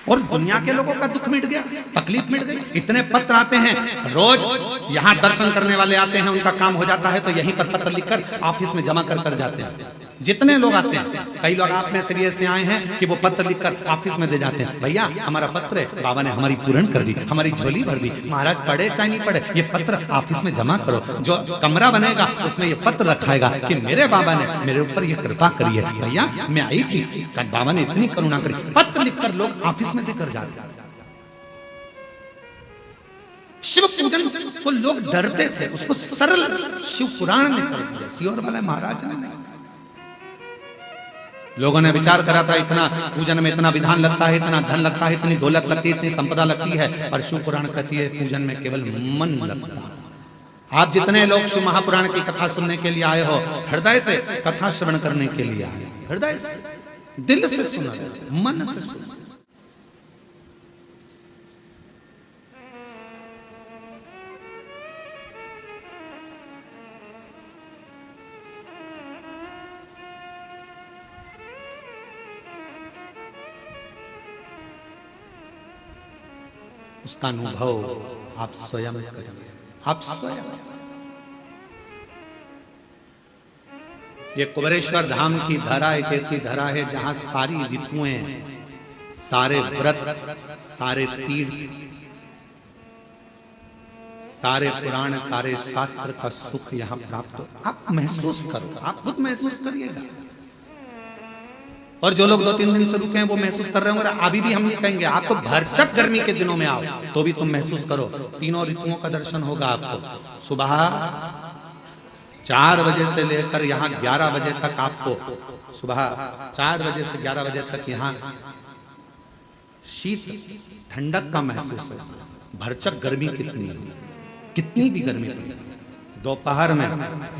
Speaker 1: और दुनिया के लोगों का दुख मिट गया, तकलीफ मिट गई। इतने पत्र आते हैं रोज, यहाँ दर्शन करने वाले आते हैं, उनका काम हो जाता है तो यहीं पर पत्र लिखकर ऑफिस में जमा कर जाते हैं। जितने लोग आते हैं, कई लोग आप में से भी ऐसे आए हैं कि वो पत्र लिखकर ऑफिस में दे जाते हैं, भैया हमारा पत्र है, बाबा ने हमारी पूर्ण कर दी, हमारी झोली भर दी। महाराज पढ़े चाहे नहीं पढ़े, ये पत्र ऑफिस में जमा करो, जो कमरा बनेगा उसमें ये पत्र रखाएगा कि मेरे बाबा ने मेरे ऊपर ये कृपा करी है। भैया मैं आई थी, बाबा ने इतनी करुणा करी। पत्र लिखकर लोग ऑफिस में देकर जाते हैं। शिव पूजन को लोग डरते थे, उसको सरल शिव पुराण ने कर दिया, सीहोर वाले महाराज ने। लोगों ने विचार करा था इतना पूजन में इतना विधान लगता है, इतना धन लगता है, इतनी दौलत लगती है, इतनी संपदा लगती है, और शिव पुराण कहती है पूजन में केवल मन लगता है। आप जितने लोग शिव महापुराण की कथा सुनने के लिए आए हो, हृदय से कथा श्रवण करने के लिए आए, हृदय से, दिल से सुना, मन से सुना। उसका अनुभव आप स्वयं करिए, आप स्वयं। ये कुबरेश्वर धाम की धरा एक ऐसी धरा है जहां सारी ऋतुएं, सारे व्रत, सारे तीर्थ, सारे पुराण, सारे शास्त्र का सुख यहाँ प्राप्त हो। आप महसूस करो, आप खुद महसूस करिएगा। और जो लोग 2-3 दिन से रुके हैं वो महसूस कर रहे होंगे। अभी भी हम ये कहेंगे आपको भरचक गर्मी के दिनों में आओ तो भी तुम महसूस करो, तीनों ऋतुओं का दर्शन होगा आपको। सुबह 4 बजे से लेकर यहाँ 11 बजे तक आपको, सुबह 4 बजे से 11 बजे तक यहाँ शीत ठंडक का महसूस होगा। भरचक गर्मी कितनी भी गर्मी पड़े, दोपहर में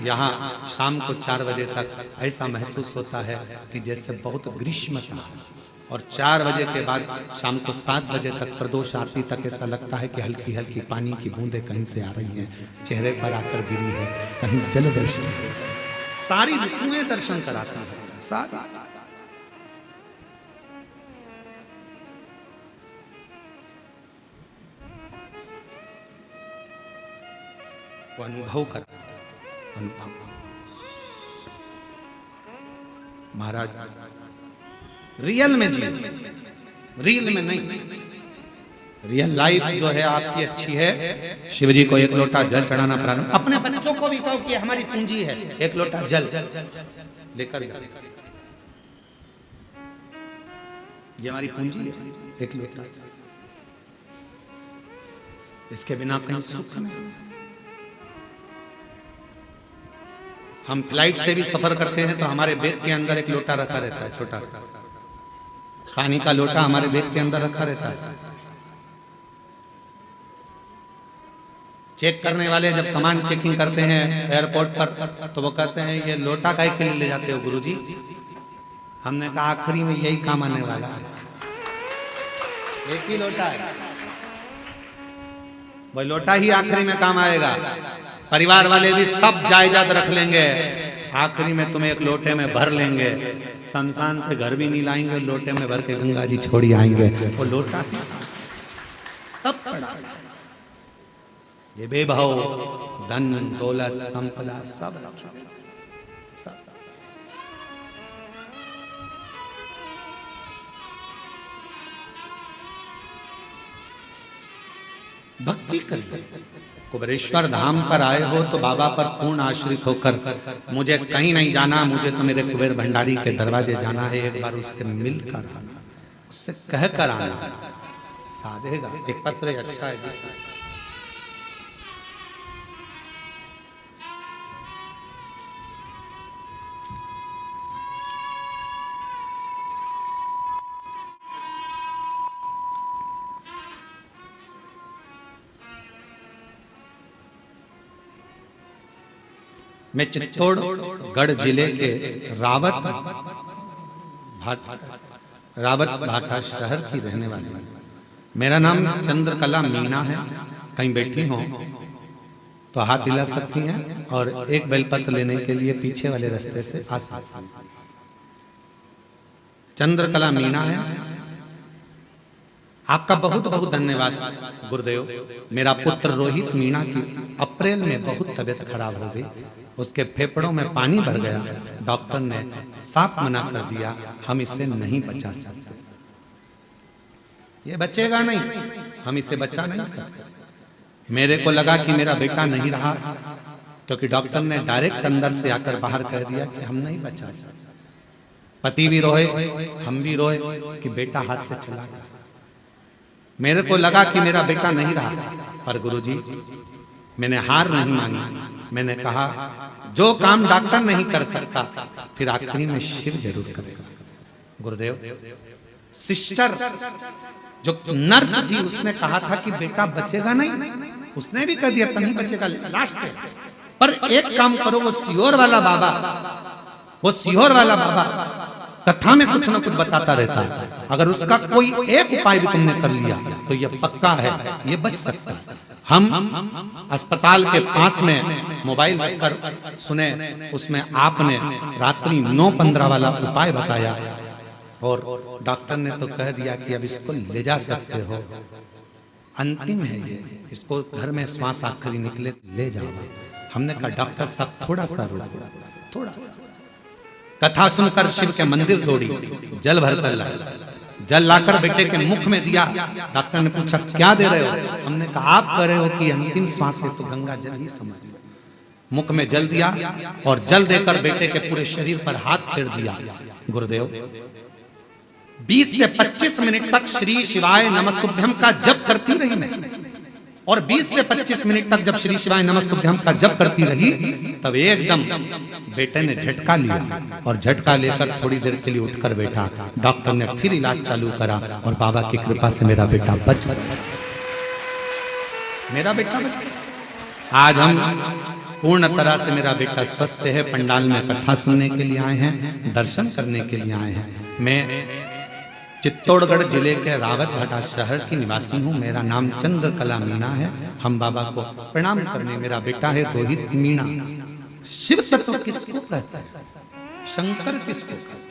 Speaker 1: यहाँ शाम को 4 बजे तक ऐसा महसूस होता है कि जैसे बहुत ग्रीष्मता है। और 4 बजे के बाद शाम को 7 बजे तक प्रदोष आरती तक ऐसा लगता है कि हल्की हल्की पानी की बूंदें कहीं से आ रही हैं, चेहरे पर आकर गिरी है, कहीं जल दर्शन। सारी ऋतुएं दर्शन कराती है, सारी। वो अनुभव कर, अनुभव। महाराज रियल में जी, रियल में नहीं। रियल लाइफ जो है आपकी अच्छी है। शिव जी को 1 लोटा जल चढ़ाना प्रारंभ, अपने बच्चों को भी कहो कि हमारी पूंजी है, 1 लोटा जल लेकर जाओ, ये हमारी पूंजी है, 1 लोटा। इसके बिना कहीं सुख नहीं। हम फ्लाइट से भी सफर करते हैं तो हमारे बैग के अंदर 1 लोटा रखा रहता है, छोटा सा पानी का लोटा हमारे बैग के अंदर रखा रहता है। चेक करने वाले जब सामान चेकिंग करते हैं एयरपोर्ट पर तो वो कहते हैं ये लोटा काहे के लिए ले जाते हो गुरुजी? हमने कहा आखिरी में यही काम आने वाला है, 1 ही लोटा है, वो लोटा ही आखिरी में काम आएगा। परिवार वाले भी सब जायदाद रख लेंगे, आखिरी में तुम्हें 1 लोटे में भर लेंगे, शमशान से घर भी नहीं लाएंगे, लोटे में भर के गंगा जी छोड़ी आएंगे। वो लोटा सब पड़ा, ये बेभाव धन दौलत संपदा सब। भक्ति करिए। कुबेरेश्वर धाम पर आए हो तो बाबा पर पूर्ण आश्रित होकर, मुझे कहीं नहीं जाना, मुझे तो मेरे कुबेर भंडारी के दरवाजे जाना है, एक बार उससे मिलकर आना, उससे कहकर आना, साधेगा। एक पत्र अच्छा है, मैं चित्तौड़गढ़ जिले के रावत भाटा शहर की रहने वाली हूँ। मेरा नाम चंद्रकला मीना है। कहीं बैठी हो तो हाथ हिला सकती हैं और एक बेलपत्र लेने के लिए पीछे वाले रास्ते से आ सकती हैं। चंद्रकला मीना है। आपका बहुत बहुत धन्यवाद गुरुदेव। मेरा पुत्र रोहित मीणा की अप्रैल में बहुत तबीयत खराब हो गई, उसके फेफड़ों में पानी भर गया। डॉक्टर ने साफ मना कर दिया, हम इसे नहीं बचा सकते, ये बचेगा नहीं, हम इसे बचा नहीं सकते। मेरे को लगा कि मेरा बेटा नहीं रहा, क्योंकि डॉक्टर ने डायरेक्ट अंदर से आकर बाहर कह दिया कि हम नहीं बचा सकते। पति भी रोए, हम भी रोए कि बेटा हाथ से चला गया। मेरे को लगा कि मेरा बेटा नहीं रहा, पर गुरुजी मैंने हार नहीं मानी। मैंने कहा जो काम डॉक्टर नहीं कर सकता फिर आखिरी में शिव जरूर करेगा। गुरुदेव, सिस्टर जो नर्स थी उसने कहा था कि बेटा बचेगा नहीं, उसने भी कह दिया था नहीं बचेगा लास्ट में। पर एक काम करो, वो सियोर वाला बाबा कथा में कुछ ना कुछ बताता रहता है, अगर उसका कोई एक उपाय भी तुमने कर लिया तो ये पक्का है, ये बच सकता है। हम अस्पताल के पास में मोबाइल रखकर सुने, उसमें आपने रात्रि 9:15 वाला उपाय बताया और डॉक्टर ने तो कह दिया कि अब इसको ले जा सकते हो, अंतिम है ये, इसको घर में श्वास आखिरी निकले ले जाओ। हमने कहा डॉक्टर साहब थोड़ा सा रुको, थोड़ा सा। कथा सुनकर शिव के मंदिर दौड़ी, जल भरकर लाई, जल लाकर बेटे के मुख में दिया। डॉक्टर ने पूछा क्या दे रहे हो? हमने कहा आप कह रहे हो कि अंतिम श्वास है तो गंगा जल ही समझ। मुख में जल दिया और जल देकर बेटे के पूरे शरीर पर हाथ फेर दिया। गुरुदेव 20 से 25 मिनट तक श्री शिवाय नमस्तुभ्यम का जप करती रही मैं, और 20 से 25 मिनट तक जब श्री शिवाय नमस्तुभ्यम का जप करती रही, तब एकदम बेटे ने झटका लिया, और झटका लेकर थोड़ी देर के लिए उठकर बैठा। डॉक्टर ने फिर इलाज चालू करा, और बाबा की कृपा से मेरा बेटा बच गया। मेरा बेटा बच गया। आज हम पूर्ण तरह से मेरा बेटा स्वस्थ है। पंडाल में कथा सुनने के लिए आए हैं, दर्शन करने के लिए आए हैं। मैं चित्तौड़गढ़ जिले के रावतभाटा शहर की निवासी हूँ। मेरा नाम चंद्रकला मीणा है। हम बाबा को प्रणाम करने, मेरा बेटा है रोहित मीणा। शिव तत्व किसको कहता है? शंकर किसको कहता है?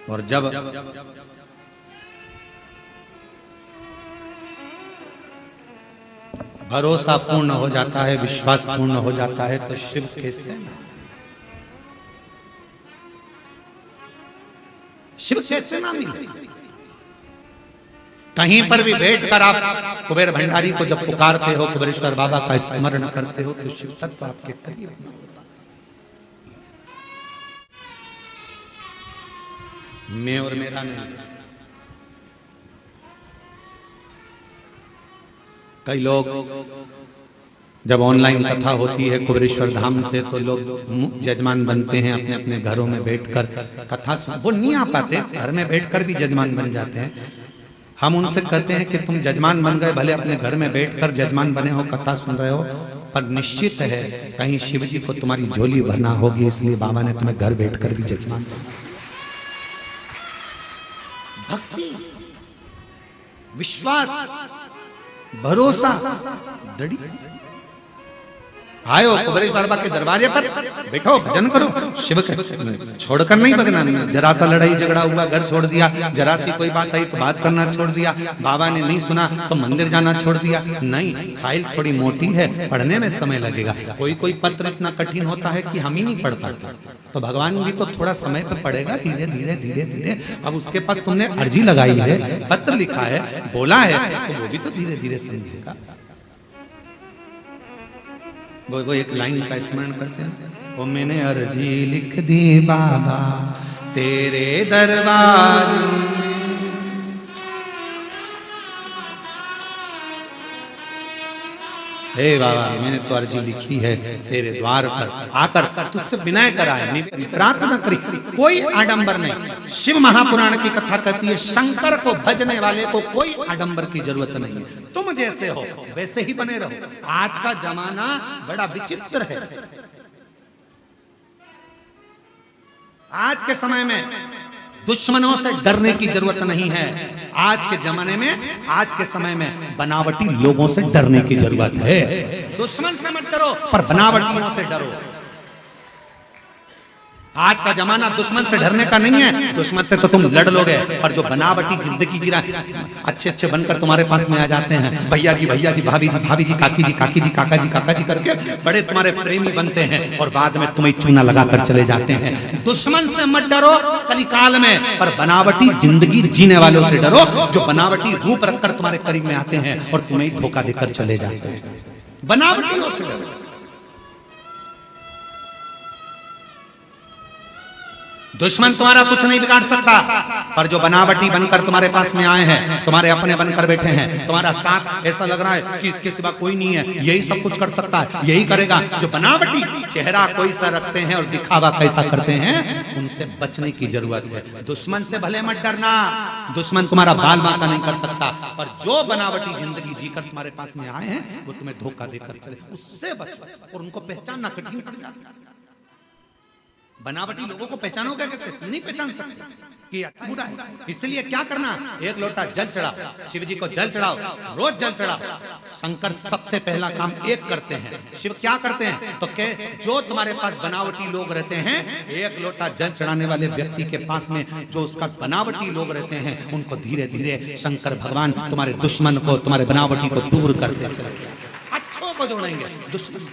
Speaker 1: और जब भरोसा पूर्ण हो जाता है, विश्वास पूर्ण हो जाता है, तो शिव कैसे ना मिले। कहीं पर भी बैठकर आप कुबेर भंडारी को जब पुकारते हो, कुबेरेश्वर बाबा का स्मरण करते हो, तो शिव तत्व आपके करीब होता है। मैं और मेरा नहीं। कई लोग जब ऑनलाइन कथा होती है कुबेरेश्वर धाम से, तो लोग जजमान बनते हैं, अपने अपने घरों में बैठकर कथा सुन। वो नहीं आ पाते, घर में बैठकर भी जजमान बन जाते हैं। हम उनसे कहते हैं कि तुम जजमान बन गए, भले अपने घर में बैठकर जजमान बने हो, कथा सुन रहे हो, पर निश्चित है कहीं शिव जी को तुम्हारी झोली भरना होगी, इसलिए बाबा ने तुम्हें घर बैठकर भी जजमान बना। भक्ति, विश्वास, भरोसा, दृढ़। आयो कुबेरेश्वर बाबा के दरवाजे पर बैठो, भजन करो, शिव के छोड़कर नहीं भगना। जरा सा लड़ाई झगड़ा हुआ, घर छोड़ दिया। जरा सी कोई बात आई तो बात करना छोड़ दिया। बाबा ने नहीं सुना तो मंदिर जाना छोड़ दिया। नहीं, फाइल थोड़ी मोटी है, पढ़ने में समय लगेगा। कोई कोई पत्र इतना कठिन होता है कि हम ही नहीं पढ़ पाते, तो भगवान भी तो थोड़ा समय पर पढ़ेगा, धीरे धीरे धीरे धीरे। अब उसके पास तुमने अर्जी लगाई है, पत्र लिखा है, बोला है, तो वो भी तो धीरे धीरे समझेगा। वो एक लाइन का स्मरण करते हैं, वो मैंने अर्जी लिख दी बाबा तेरे दरबार। हे बाबा, मैंने तो अर्जी लिखी है तेरे द्वार पर आकर तुझसे विनय करा है, प्रार्थना करी, कोई आडंबर नहीं। शिव महापुराण की कथा कहती है, शंकर को भजने वाले को कोई आडंबर की जरूरत नहीं है। तुम जैसे हो वैसे ही बने रहो। आज का जमाना बड़ा विचित्र है। आज के समय में दुश्मनों से डरने की जरूरत नहीं है। आज के जमाने में, आज के समय में बनावटी लोगों से डरने की जरूरत है। दुश्मन से मत डरो, पर बनावटियों से डरो। आज का जमाना दुश्मन से डरने का नहीं है। दुश्मन से तो तुम लड़ लोगे, पर जो बनावटी जिंदगी जी रहा, अच्छे अच्छे बनकर तुम्हारे पास में आ जाते हैं, भैया जी, भाभी जी, काकी जी, काका जी करके बड़े तुम्हारे प्रेमी बनते हैं, और बाद में तुम्हें चूना लगाकर चले जाते हैं। दुश्मन से मत डरो कलिकाल में, पर बनावटी जिंदगी जीने वालों से डरो, जो बनावटी रूप रखकर तुम्हारे करीब में आते हैं और तुम्हें धोखा देकर चले जाते हैं। बनावटियों से डरो। दुश्मन तुम्हारा कुछ नहीं बिगाड़ सकता, पर जो बनावटी बनकर तुम्हारे पास में आए हैं, तुम्हारे अपने बनकर बैठे हैं, तुम्हारा साथ ऐसा लग रहा है कि इसके सिवा कोई नहीं है, यही सब कुछ कर सकता है, यही करेगा, जो बनावटी चेहरा कोई सा रखते हैं और दिखावा कैसा करते हैं, उनसे बचने की जरूरत है। दुश्मन से भले मत डरना, दुश्मन तुम्हारा बाल बांका नहीं कर सकता, पर जो बनावटी जिंदगी जीकर तुम्हारे पास में आए हैं, वो तुम्हें धोखा देकर चले, उससे बचो। और उनको पहचानना कठिन पड़ जाता है। बनावटी लोगों को पहचानोगे कैसे? नहीं पहचान सकते कि अच्छा बुरा है। इसलिए क्या करना, एक लोटा जल चढ़ाओ, शिव जी को जल चढ़ाओ, रोज जल चढ़ाओ। शंकर सबसे पहला काम एक करते हैं, शिव क्या करते हैं, तो के जो तुम्हारे पास बनावटी लोग रहते हैं, एक लोटा जल चढ़ाने वाले व्यक्ति के पास में जो उसका बनावटी लोग रहते हैं, उनको धीरे धीरे शंकर भगवान तुम्हारे दुश्मन को, तुम्हारे बनावटी को दूर करते चले, अच्छों को जोड़ेंगे, दुश्मन।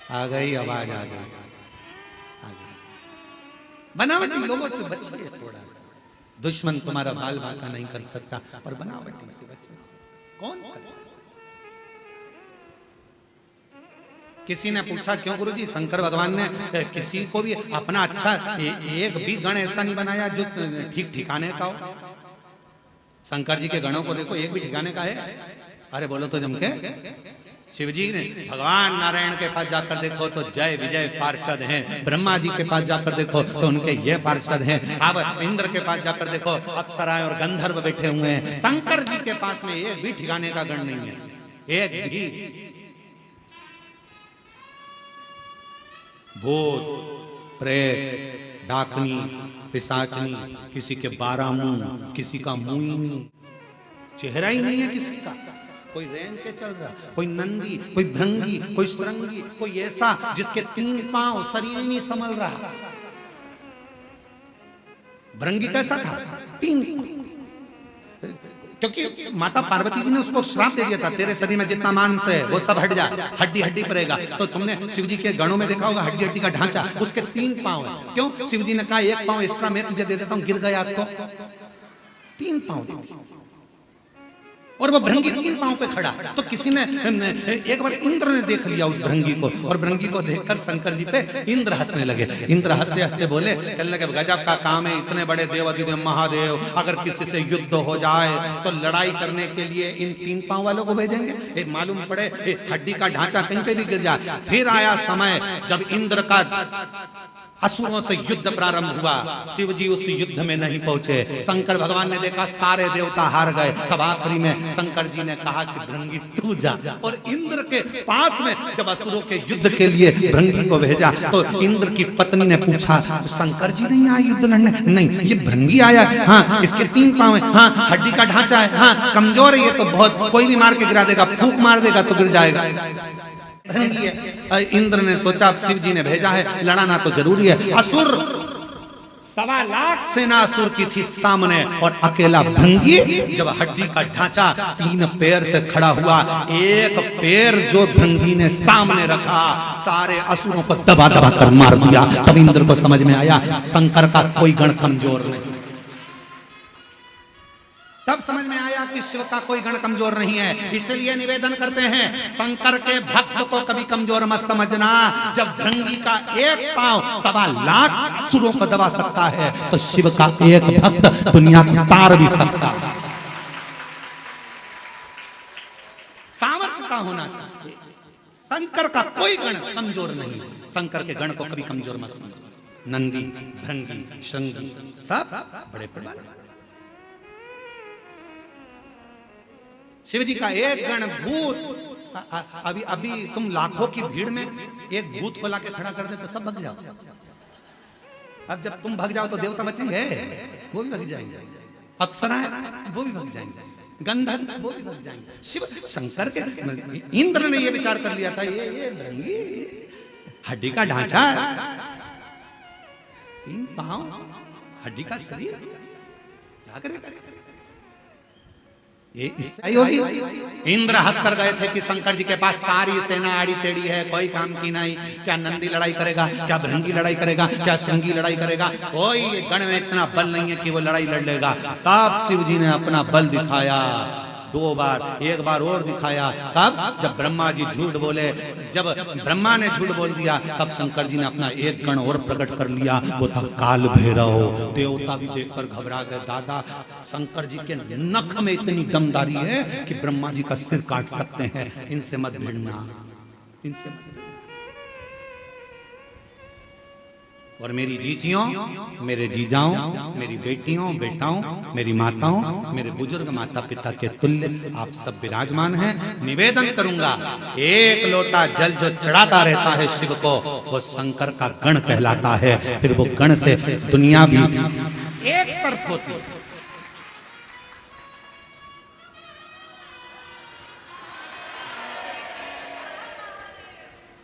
Speaker 1: आ गई आवाज, आ गई। बनावटी लोगों से बचिए थोड़ा। दुश्मन तुम्हारा बाल बांका नहीं कर सकता, और बनावटी से बचिए। कौन करे? किसी ने पूछा क्यों गुरुजी शंकर भगवान ने किसी को भी अपना अच्छा एक भी गण ऐसा नहीं बनाया जो ठीक ठिकाने का हो? शंकर जी के गणों को देखो, एक भी ठिकाने का है? अरे बोलो तो जमके। शिव जी ने भगवान नारायण के पास जाकर देखो तो जय विजय पार्षद हैं, ब्रह्मा जी के पास जाकर देखो तो उनके ये पार्षद हैं, अब इंद्र के पास जाकर देखो अप्सराएं और गंधर्व बैठे हुए हैं। शंकर जी के पास में एक भी ठिकाने का गण नहीं है, एक भी। भूत प्रेत डाकनी पिशाचनी, किसी के 12 मुंह, किसी का मुंह ही नहीं, चेहरा ही नहीं है किसी का। कोई रेन के चल रहा, कोई नंदी, कोई भृंगी, कोई सुरंगी, कोई ऐसा जिसके 3 पांव, शरीर नहीं संभल रहा। भृंगी कैसा था? 3, क्योंकि माता पार्वती जी ने उसको श्राप दे दिया था, तेरे शरीर में जितना मांस है वो सब हट जाए, हड्डी हड्डी पड़ेगा। तो तुमने शिव जी के गणों में देखा होगा हड्डी हड्डी का ढांचा, उसके 3 पांव है। क्यों? शिव जी ने कहा 1 पांव एक्स्ट्रा मैं तुझे दे देता हूं, गिर गया तो 3 पांव दे दिया। और वो भृंगी 3 पांव पे खड़ा। तो किसी ने एक बार इंद्र ने देख लिया उस भृंगी को, और भृंगी को देखकर शंकर जी पे इंद्र हंसने लगे। इंद्र हंसते हंसते बोले, कहने लगे गजब का काम है, इतने बड़े देव अधिदेव महादेव अगर किसी से युद्ध हो जाए तो लड़ाई करने के लिए इन 3 पांव वालों को भेजेंगे? मालूम पड़े हड्डी का ढांचा कहीं पे भी गिर जाए। फिर आया समय जब इंद्र का असुरों से युद्ध प्रारंभ हुआ, शिव जी उस युद्ध में नहीं पहुंचे। शंकर भगवान ने देखा सारे देवता हार गए। तब आखिरी में शंकर जी ने कहा कि भृंगी तू जा। और इंद्र के पास में जब असुरों के युद्ध के लिए भृंगी को भेजा तो इंद्र की पत्नी ने पूछा, शंकर जी नहीं आए युद्ध लड़ने? नहीं, ये भृंगी आया है। हाँ, इसके 3 पांव है, हाँ हड्डी का ढांचा है, हाँ कमजोर है, ये तो बहुत कोई भी मार के गिरा देगा, फूंक मार देगा तो गिर जाएगा। इंद्र ने सोचा शिव जी ने भेजा है, लड़ाना तो जरूरी है। असुर 1.25 लाख सेना असुर की थी सामने, और अकेला भृंगी जब हड्डी का ढांचा 3 पैर से खड़ा हुआ, एक पैर जो भृंगी ने सामने रखा, सारे असुरों को दबा दबा कर मार दिया। तब इंद्र को समझ में आया शंकर का कोई गण कमजोर नहीं। तब समझ में आया कि शिव का कोई गण कमजोर नहीं है। इसलिए निवेदन करते हैं, शंकर के भक्त को कभी कमजोर मत समझना। जब भृंगी का 1 पांव 1.25 लाख असुरों को दबा सकता है, तो शिव का एक भक्त दुनिया को तार भी सकता है। सामर्थ्य का होना चाहिए। शंकर का कोई गण कमजोर नहीं, शंकर के गण को कभी कमजोर मत समझो। नंदी, भृंगी, शृंगी सब बड़े बड़े। शिव जी का एक गण भूत, अभी तुम लाखों की भीड़ में एक भूत को लाके खड़ा कर दे तो सब भग जाओ। अब जब तुम भग जाओ तो देवता बचेंगे? वो भी भग जाएंगे। अप्सराएं वो भी भग जाएंगे, गंधर्व वो भी भग जाएंगे। शिव शंकर के इंद्र ने ये विचार कर लिया था, ये भृंगी हड्डी का ढांचा, 3 पांव, हड्डी का शरीर, क्या करेगा ये? इंद्र हंसकर गए थे कि शंकर जी के पास सारी सेना आड़ी टेढ़ी है, कोई काम की नहीं। क्या नंदी लड़ाई करेगा? क्या भृंगी लड़ाई करेगा? क्या श्रृंगी लड़ाई करेगा? कोई गण में इतना बल नहीं है कि वो लड़ाई लड़ लेगा। तब शिव जी ने अपना बल दिखाया 2 बार, 1 बार और दिखाया। तब जब ब्रह्मा जी झूठ बोले, जब ब्रह्मा ने झूठ बोल दिया, तब शंकर जी ने अपना एक गण और प्रकट कर लिया, वो था काल भैरव। देवता भी देखकर घबरा गए। दादा शंकर जी के नख में इतनी दमदारी है कि ब्रह्मा जी का सिर काट सकते हैं, इनसे मत भिड़ना, इनसे मत। और मेरी जीजियों, मेरे जीजाओं, मेरी बेटियों बेटाओं, मेरी माताओं, मेरे बुजुर्ग माता पिता के तुल्य आप सब विराजमान हैं। निवेदन करूंगा, 1 लोटा जल जो चढ़ाता रहता है शिव को, वो शंकर का गण कहलाता है। फिर वो गण से दुनिया भी एक तरफ होती है।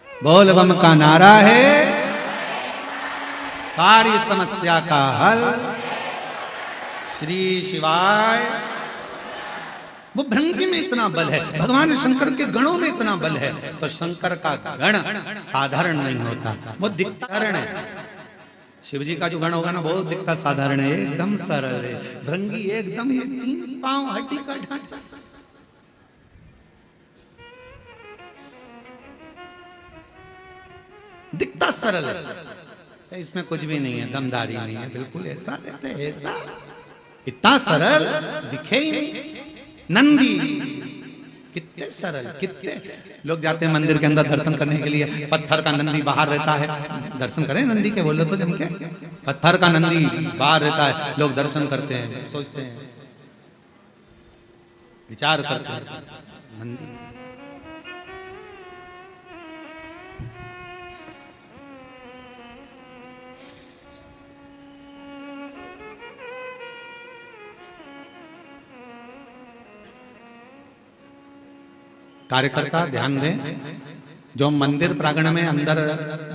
Speaker 1: बोल बम का नारा है, सारी समस्या का हल। श्री शिवाय। वो भृंगी में इतना बल है, भगवान शंकर के गणों में इतना बल है, तो शंकर का गण साधारण नहीं होता, वो दिक्करण है। शिव जी का जो गण होगा ना, वो दिखता साधारण है, एकदम सरल है। भृंगी एकदम 3 पांव, हड्डी का ढांचा, दिखता सरल है, इसमें कुछ भी नहीं है, दमदारी नहीं है, बिल्कुल ऐसा रहता है, ऐसा इतना सरल दिखे ही नहीं। नंदी कितने सरल, कितने लोग जाते हैं मंदिर के अंदर दर्शन करने के लिए, पत्थर का नंदी बाहर रहता है, दर्शन करें नंदी के, बोलो तो जम के, पत्थर का नंदी बाहर रहता है, लोग दर्शन करते हैं, सोचते हैं, विचार करते हैं, नंदी कार्यकर्ता ध्यान दें, जो मंदिर प्रांगण में अंदर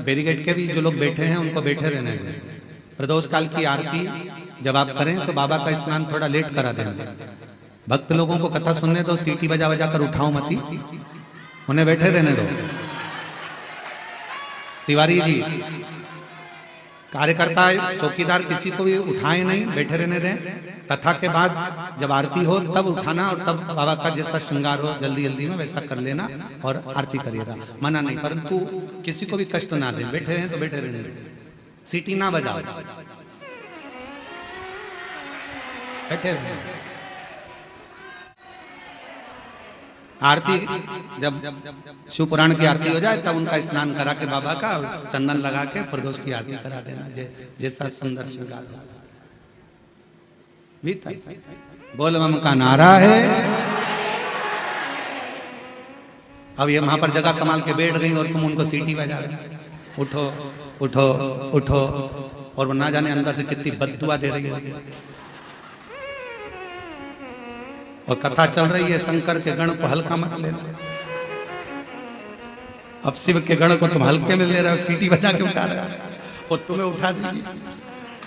Speaker 1: बैरिकेड के भी जो लोग बैठे हैं उनको बैठे रहने दें। प्रदोष काल की आरती जब आप करें तो बाबा का स्नान थोड़ा लेट करा दें। भक्त लोगों को कथा सुनने दो, सीटी बजा बजा कर उठाओ मती, उन्हें बैठे रहने दो। तिवारी जी, कार्यकर्ता चौकीदार किसी को भी उठाए नहीं, बैठे रहने दें। कथा के बाद जब आरती हो तब उठाना और तब बाबा का जैसा श्रृंगार हो जल्दी जल्दी में वैसा कर लेना और आरती करिएगा, मना नहीं, परंतु किसी को भी कष्ट ना दें। बैठे हैं तो बैठे रहने दें, सीटी ना बजाओ, बैठे रहने। आरती जब शिव पुराण की आरती हो जाए तब उनका स्नान करा के बाबा का चंदन लगा के प्रदोष की आरती करा देना, जैसा सुंदर श्रृंगार भीतर। बोल बम का नारा है। अब ये वहां पर जगह संभाल के बैठ गई और तुम उनको सीटी बजा रहे, उठो उठो उठो, और वो ना जाने अंदर से कितनी बद्दुआ दे रही है। और कथा चल रही है, शंकर के गण को हल्का मत लेना। अब शिव के गण को तुम हल्के में ले रहे हो, सीटी बजा के उठा रहे हो और तुम्हें उठा देंगे।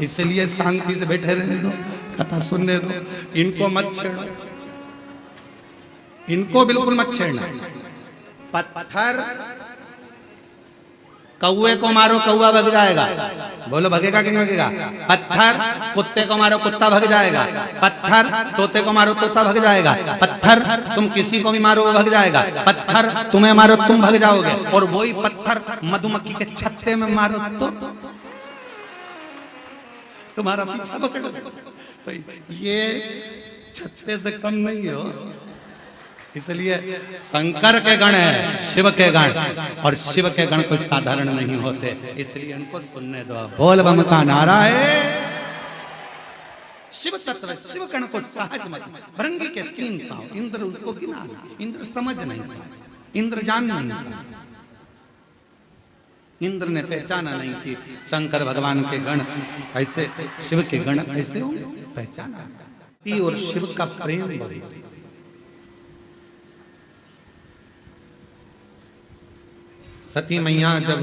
Speaker 1: इसलिए शांति से बैठे रहने दो, कथा सुनने दो, इनको मत छेड़ो, इनको बिल्कुल मत छेड़ना। पत्थर कौए को मारो, कौआ भग जाएगा, बोलो भगेगा कि नहीं भगेगा? पत्थर कुत्ते को मारो, कुत्ता भग जाएगा। पत्थर तोते को मारो, तोता भग जाएगा। पत्थर तुम किसी को भी मारो वो भग जाएगा। पत्थर तुम्हें मारो तुम भग जाओगे। और वही पत्थर मधुमक्खी के छत्ते में मारो तो तुम्हारा पीछा पकड़। तो ये छत्ते से कम नहीं हो, इसलिए शंकर के गण है, शिव के गण, और शिव के गण कोई साधारण नहीं होते, इसलिए उनको सुनने दो। बोल बम का नारा है। शिव तत्व शिव गण को सहज मत। भृंगी के 3 पांव, इंद्र उनको गिना, इंद्र समझ नहीं था, इंद्र जान नहीं था, इंद्र ने पहचाना नहीं कि शंकर भगवान के गण ऐसे, शिव के गण ऐसे होंगे, पहचाना। और शिव का प्रेम बढ़े। सती मैया जब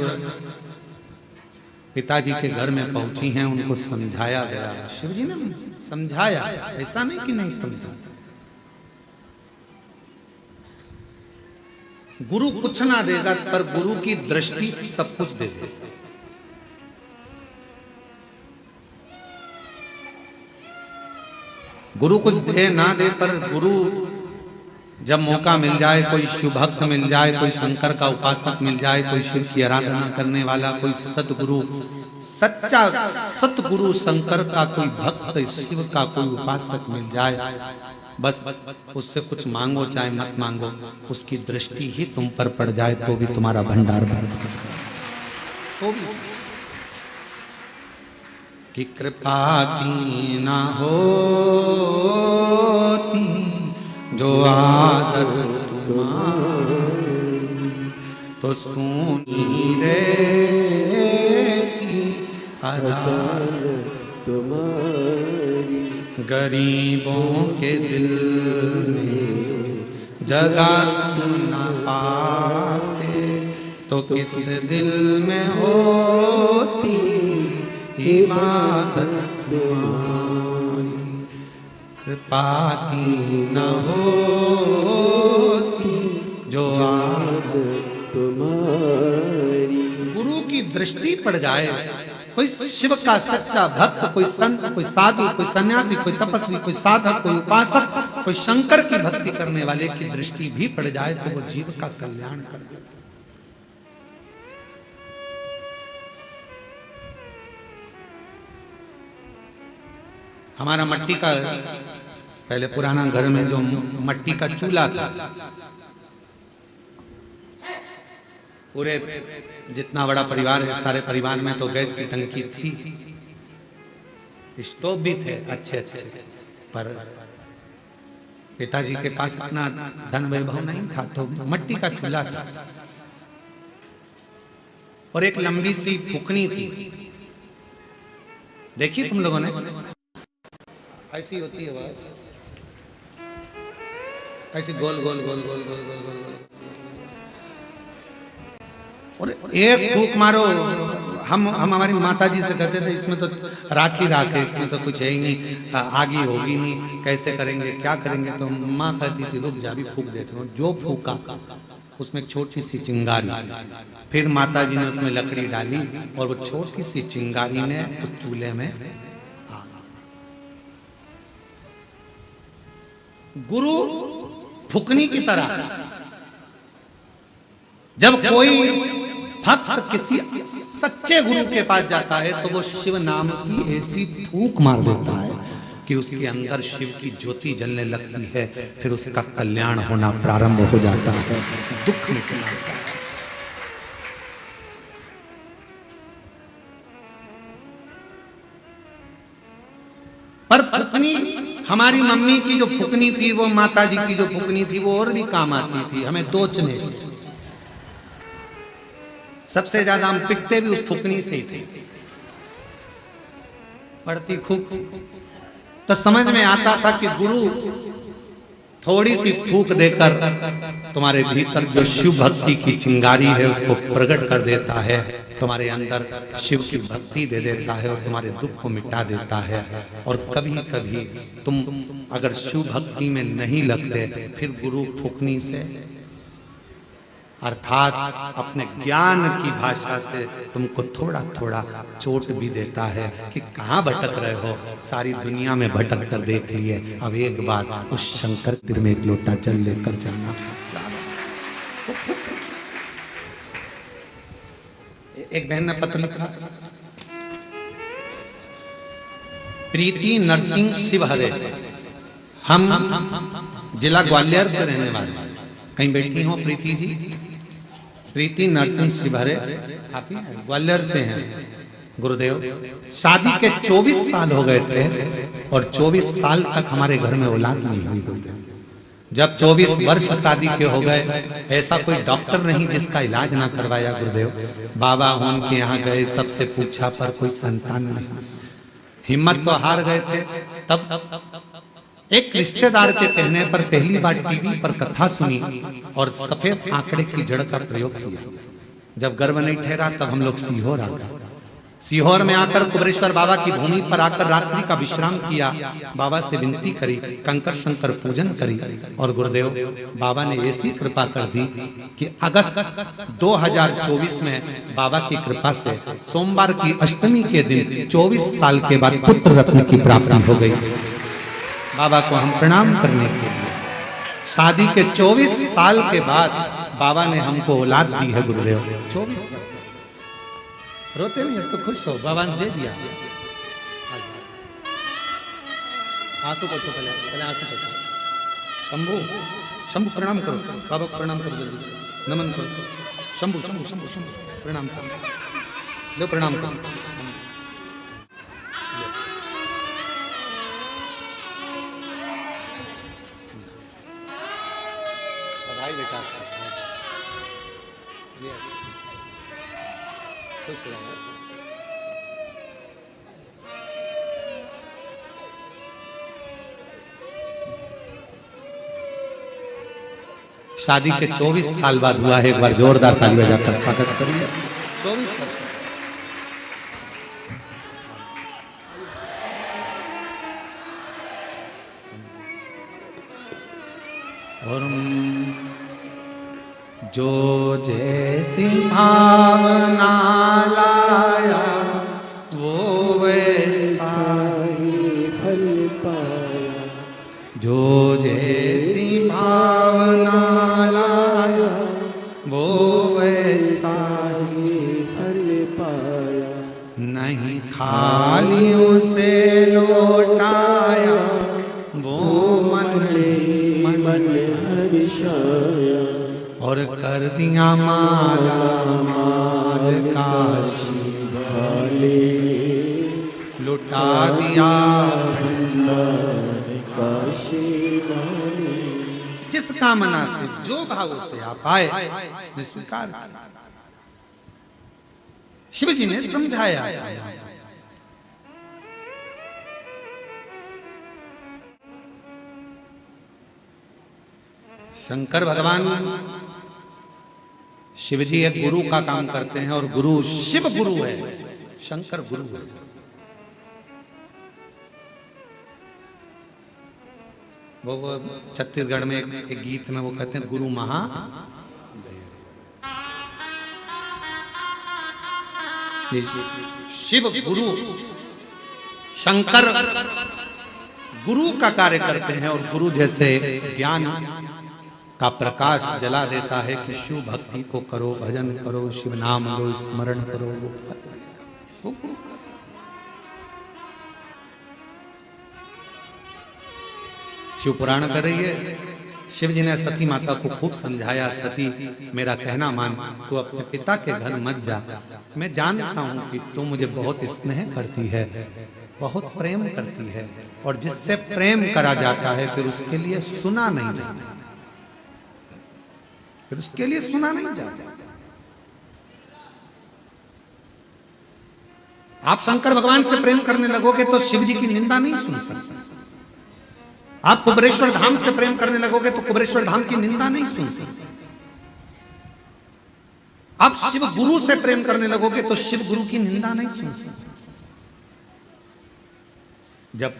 Speaker 1: पिताजी के घर में पहुंची हैं, उनको समझाया गया, शिव जी ने समझाया, ऐसा नहीं कि नहीं समझा। गुरु कुछ ना देगा, पर गुरु की दृष्टि सब कुछ दे दे। गुरु कुछ दे ना दे, पर गुरु जब मौका मिल जाए, कोई शिव भक्त मिल जाए, कोई शंकर का उपासक मिल जाए, कोई शिव की आराधना करने वाला, कोई सतगुरु, सच्चा सतगुरु शंकर का कोई भक्त, शिव का कोई उपासक मिल जाए, बस उससे कुछ मांगो चाहे मत मांगो, उसकी दृष्टि ही तुम पर पड़ जाए तो भी तुम्हारा भंडार भर सकता है। कि कृपा की ना होती जो आदत तुम्हारी, तो सुनी रहती अदालत तुम्हारी। गरीबों के दिल में जगह तुम न पाते, तो किस दिल में होती इबादत तुम्हारी। कृपा की न होती जो आदत तुम्हारी। गुरु की दृष्टि पड़ जाए, कोई शिव का सच्चा भक्त, कोई संत, कोई साधु, कोई सन्यासी, कोई तपस्वी, कोई साधक, कोई उपासक, कोई शंकर की भक्ति करने वाले की दृष्टि भी पड़ जाए तो वो जीव का कल्याण कर देता। हमारा मट्टी का पहले पुराना घर में जो मट्टी का चूल्हा था, पूरे जितना बड़ा परिवार है सारे परिवार में तो गैस की टंकी थी, स्टोव भी थे अच्छे अच्छे, पर पिताजी के पास इतना धन वैभव नहीं था तो मट्टी का चूल्हा था और एक लंबी सी फुकनी थी। देखिए तुम लोगों ने, ऐसी होती है बात, ऐसे गोल गोल गोल गोल गोल गोल गोल गोल और एक फूक मारो। हम हमारी माता जी से कहते थे इसमें तो राख ही राख है, इसमें तो कुछ है ही नहीं, आगी होगी नहीं, कैसे करेंगे क्या करेंगे। तो माँ कहती थी रुक जा भी फूक देते हो। जो फूका उसमें एक छोटी सी चिंगारी, फिर माता जी ने उसमें लकड़ी डाली और वो छोटी सी चिंगारी ने उस चूल्हे में, गुरु फुकनी की तरह जब कोई भक्त किसी सच्चे गुरु के पास जाता है तो वो शिव नाम की ऐसी फूंक मार देता है कि उसके अंदर शिव की ज्योति जलने लगती है, फिर उसका कल्याण होना प्रारंभ हो जाता है, दुख मिटना। पर फुकनी, हमारी मम्मी की जो फुकनी थी, वो माता जी की जो फुकनी थी, वो और भी काम आती थी, हमें दोचने। सबसे ज्यादा हम पिटते भी उस फुकनी से ही थे, पड़ती खूब। तो समझ में आता था कि गुरु थोड़ी सी फूक देकर तुम्हारे भीतर जो शिव भक्ति की चिंगारी है उसको प्रकट कर देता है, तुम्हारे अंदर शिव की भक्ति दे देता है और तुम्हारे दुख को मिटा देता है। और कभी कभी तुम अगर शिव भक्ति में नहीं लगते, फिर गुरु फूकनी से अर्थात अपने ज्ञान की भाषा से तुमको थोड़ा थोड़ा चोट भी देता है कि कहाँ भटक रहे हो, सारी दुनिया में भटक कर देख लिए, अब एक बार उस शंकर तीर में एक लोटा जल लेकर जाना। एक बहन ने पत्र लिखा, प्रीति नरसिंह शिवहरे, हम जिला ग्वालियर के रहने वाले। कहीं बैठी हो प्रीति जी? प्रीति नरसिंह शिवहरे ग्वालियर से हैं गुरुदेव। शादी के 24 साल हो गए थे और 24 साल तक हमारे घर में औलाद नहीं हुई गुरुदेव। जब 24 वर्ष शादी के हो गए, ऐसा कोई डॉक्टर नहीं जिसका इलाज ना करवाया गुरुदेव। बाबा उनके यहाँ गए, सबसे पूछा पर कोई संतान नहीं, हिम्मत तो हार गए थे। तब एक रिश्तेदार के कहने पर पहली बार टीवी पर कथा सुनी और सफेद आंकड़े की जड़ का प्रयोग किया। जब गर्भ नहीं ठहरा तब हम लोग सीहोर आ गए। सीहोर में आकर कुबरेश्वर बाबा की भूमि पर आकर रात्रि का विश्राम किया, बाबा से विनती करी, कंकर शंकर पूजन करी और गुरुदेव बाबा ने ऐसी कृपा कर दी कि अगस्त 2024 में बाबा की कृपा से सोमवार की अष्टमी के दिन 24 साल के बाद पुत्र रत्न की प्राप्ति हो गई। बाबा को हम प्रणाम करने के लिए, शादी के 24 साल के बाद बाबा ने हमको औलाद दी है गुरुदेव। 24 रोते नहीं, अब तो खुश हो, बाबा ने दे दिया। आंसू पोछो, पहले आंसू पोछो। शंभू शंभू प्रणाम करो, बाबा को प्रणाम करो, जल्दी नमन करो। शंभू शंभू शंभू शंभू प्रणाम करो, लो प्रणाम करो। बेटा शादी के 24 साल बाद हुआ है। एक बार जोरदार ताली बजाकर स्वागत करिए। 24 साल और जो जैसी भावना लाया वो वैसा ही फल पाया। जो जैसी भावना लाया वो वैसा ही फल पाया। नहीं खाली उसे लौटा
Speaker 2: छाया,
Speaker 1: और कर दिया माला माल काशी
Speaker 2: वाले
Speaker 1: लुटा दिया
Speaker 2: भंडार काशी वाले।
Speaker 1: जिस कामना से जो भाव से आप आए उसने स्वीकार किया। शिव जी ने समझाया, शंकर भगवान शिव जी एक गुरु का काम करते हैं, और गुरु शिव गुरु है, शंकर गुरु है। वो छत्तीसगढ़ में एक गीत में वो कहते हैं गुरु महा शिव गुरु शंकर गुरु का कार्य करते हैं, और गुरु जैसे ज्ञान का प्रकाश जला देता है कि शिव भक्ति को करो, भजन करो, शिव नाम लो, स्मरण करो, वो गुरु। शिव पुराण कर रही है। शिव जी ने सती माता को खूब समझाया, सती मेरा कहना मान, तू अपने पिता के घर मत जा। मैं जानता हूं कि तू मुझे बहुत स्नेह करती है, बहुत प्रेम करती है, और जिससे प्रेम करा जाता है फिर उसके लिए सुना नहीं जाता, फिर उसके लिए सुना नहीं जाता। आप शंकर भगवान से प्रेम करने लगोगे तो शिव जी की निंदा नहीं सुन सकते। आप कुबेरेश्वर धाम से प्रेम करने लगोगे तो कुबेरेश्वर धाम की निंदा नहीं सुन सकते। आप शिव गुरु से प्रेम करने लगोगे तो शिव गुरु की निंदा नहीं सुन सकते। जब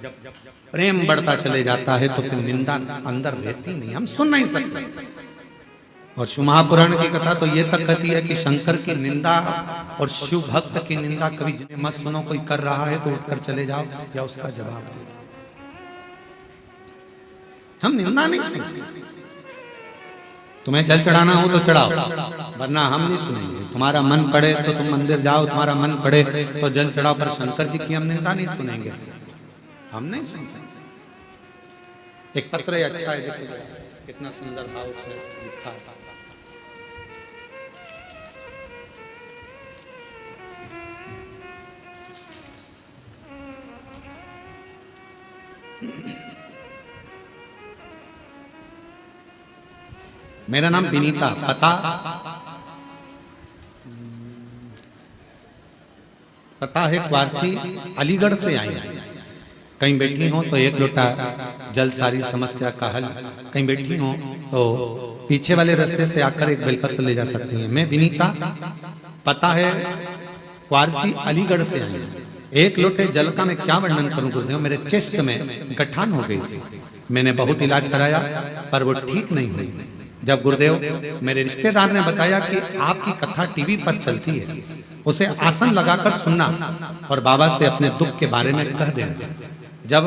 Speaker 1: प्रेम बढ़ता चले जाता है तो फिर निंदा अंदर रहती नहीं, हम सुन नहीं सकते। और शिव महापुराण की कथा तो ये तक कहती है कि शंकर की निंदा और शिव भक्त की निंदा कभी जिन्हें मत सुनो, कोई कर रहा है तो उठकर चले जाओ या उसका जवाब दो। हम निंदा नहीं सुनते। तुम्हें जल चढ़ाना हो तो चढ़ाओ, वरना हम नहीं सुनेंगे। तुम्हारा मन पड़े तो तुम मंदिर जाओ, तुम्हारा मन पड़े तो जल चढ़ाओ, पर शंकर जी की हम निंदा नहीं सुनेंगे, हम नहीं सुन सकते। एक पत्र अच्छा है, देखो कितना सुंदर भाव उसमें लिखा है। मेरा नाम विनीता, पता है क्वारसी, अलीगढ़ से आई है। कहीं बैठी हो तो एक लोटा जल सारी समस्या का हल, कहीं बैठी हो तो पीछे वाले रास्ते से आकर एक बेलपत्र ले जा सकती हैं। मैं विनीता, पता है क्वारसी, अलीगढ़ से आई है। एक लोटे जल का मैं क्या वर्णन करूं गुरुदेव, मेरे चेस्ट में गठान हो गई थी। मैंने बहुत इलाज कराया पर वो ठीक नहीं हुई। जब गुरुदेव मेरे रिश्तेदार ने बताया कि आपकी कथा टीवी पर चलती है, उसे आसन लगाकर सुनना और बाबा से अपने दुख के बारे में कह देना। जब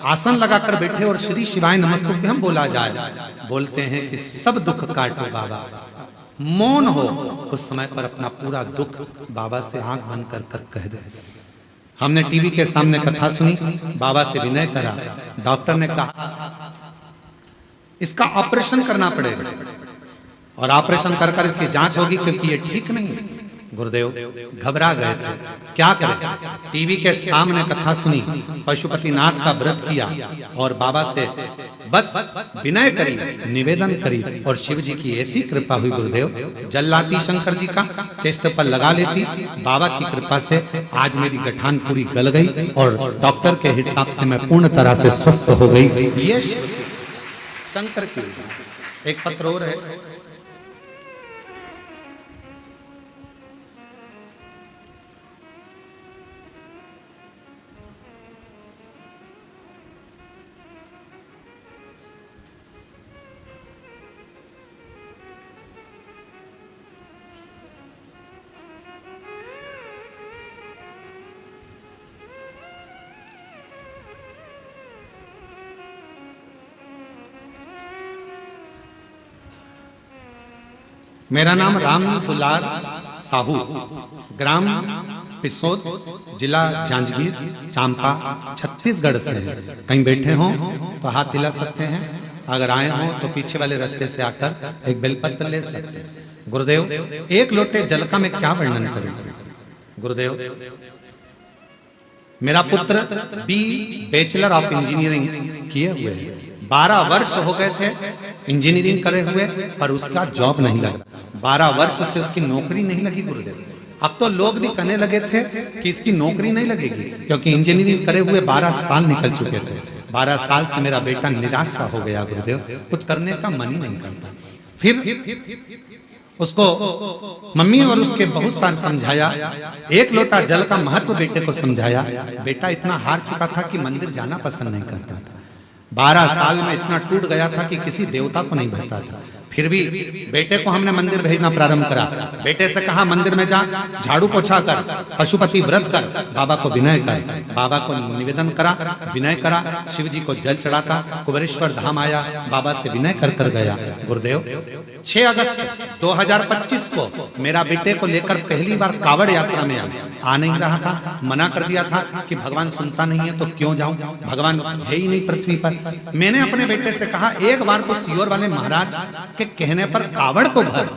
Speaker 1: आसन लगाकर बैठे और श्री शिवाय नमस्तुभ्यम हम बोला जाए, बोलते हैं कि सब दुख काटो बाबा, मौन हो उस समय पर अपना पूरा दुख बाबा से आंख बंद कर कर कह दे। हमने टीवी के सामने कथा सुनी, बाबा से विनय करा। डॉक्टर ने कहा इसका ऑपरेशन करना पड़ेगा और ऑपरेशन कर कर इसकी जांच होगी क्योंकि ये ठीक नहीं है। गुरुदेव घबरा गए थे, क्या करें। टीवी के सामने कथा सुनी, पशुपतिनाथ का व्रत किया और बाबा से बस विनय करी, निवेदन करी और शिव जी की ऐसी कृपा हुई गुरुदेव, जल लाती शंकर जी का, चेस्ट पर लगा लेती। बाबा की कृपा से आज मेरी गठान पूरी गल गई और डॉक्टर के हिसाब से मैं पूर्ण तरह से स्वस्थ हो गई। ये शंकर की। एक पत्र और है, मेरा नाम राम दुलार साहू, ग्राम पिसोद, जिला जांजगीर चांपा, छत्तीसगढ़ से है। कहीं बैठे हो तो हाथ हिला सकते हैं। अगर आए हो तो पीछे वाले रास्ते से आकर एक बेलपत्र ले सकते हैं। गुरुदेव, एक लोटे जल का मैं क्या वर्णन करूं? गुरुदेव, मेरा पुत्र बी बैचलर ऑफ इंजीनियरिंग किए हुए है, 12 वर्ष हो गए थे इंजीनियरिंग करे हुए, पर उसका जॉब नहीं लगा। 12 वर्ष से उसकी नौकरी नहीं लगी। गुरुदेव, अब तो लोग भी कहने लगे थे कि इसकी नौकरी नहीं लगेगी, क्योंकि इंजीनियरिंग करे हुए 12 साल निकल चुके थे। 12 साल से मेरा बेटा निराश सा हो गया। गुरुदेव, कुछ करने का मन ही नहीं करता। फिर उसको मम्मी और उसके बहुत सारे समझाया, एक लोटा जल का महत्व बेटे को समझाया। बेटा इतना हार चुका था कि मंदिर जाना पसंद नहीं करता था। 12 साल में इतना टूट गया था कि किसी देवता को नहीं भजता था। फिर भी बेटे को हमने मंदिर भेजना प्रारंभ करा। बेटे से कहा मंदिर में जा, झाड़ू पोछा कर, पशुपति व्रत कर, बाबा को विनय कर। बाबा को निवेदन करा, विनय करा, शिव जी को जल चढ़ाता, कुबेरेश्वर धाम आया, बाबा से विनय कर कर गया। गुरुदेव, 6 अगस्त 2025 को मेरा बेटे को लेकर पहली बार कावड़ यात्रा में आ नहीं रहा था। मना कर दिया था कि भगवान सुनता नहीं है तो क्यों जाऊं, भगवान है ही नहीं पृथ्वी पर। मैंने अपने बेटे से कहा एक बार तो सीहोर वाले महाराज के कहने पर कावड़ तो भर।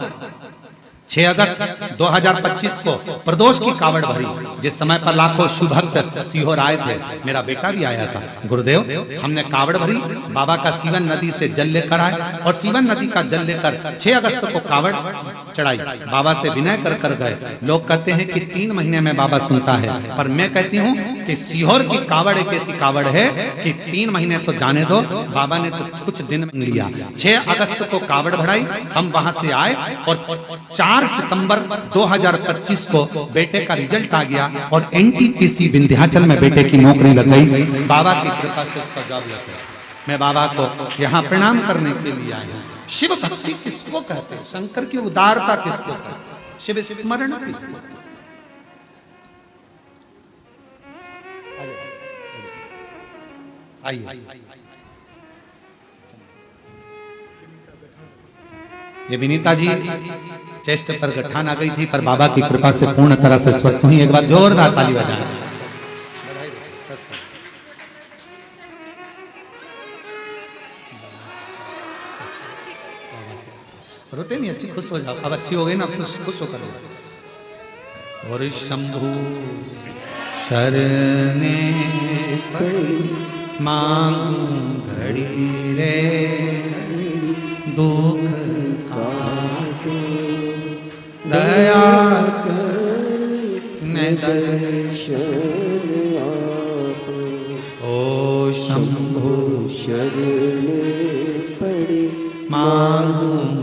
Speaker 1: 6 अगस्त 2025 को प्रदोष की कावड़ भरी, जिस समय पर लाखों शिव भक्त सीहोर आए थे, मेरा बेटा भी आया था। गुरुदेव, हमने कावड़ भरी, बाबा का सीवन नदी से जल लेकर आए और सीवन नदी का जल लेकर 6 अगस्त को कावड़ चढ़ाई, बाबा से विनय कर कर गए। लोग कहते हैं कि 3 महीने में बाबा सुनता है, पर मैं कहती हूँ कि सीहोर की कावड़ एक ऐसी कावड़ है कि 3 महीने तो जाने दो, बाबा ने तो कुछ दिन में लिया। 6 अगस्त को कावड़ बढ़ाई, हम वहां से आए और 4 सितंबर 2025 को बेटे का रिजल्ट आ गया और एनटीपीसी विंध्याचल में बेटे की नौकरी लग गई। बाबा की कृपा से उसका जॉब लग गया। मैं बाबा को यहाँ प्रणाम करने के लिए आया हूँ। शिव भक्ति किसको कहते हैं? शंकर की उदारता किसको कहते हैं? शिव स्मरण किसको? आइए, ये विनीता जी चेस्ट पर गठान आ गई थी, पर बाबा की कृपा से पूर्ण तरह से स्वस्थ हुई। एक बार जोरदार ताली बजाएं। रोते नहीं, अच्छी खुश हो जाओ। अब अच्छी हो गई ना, खुश होकर जाओ। और शंभु शरणे मांग घड़ी रे दुख दया ने दर्शन ओ शंभु
Speaker 2: शरणे पड़े
Speaker 1: मांग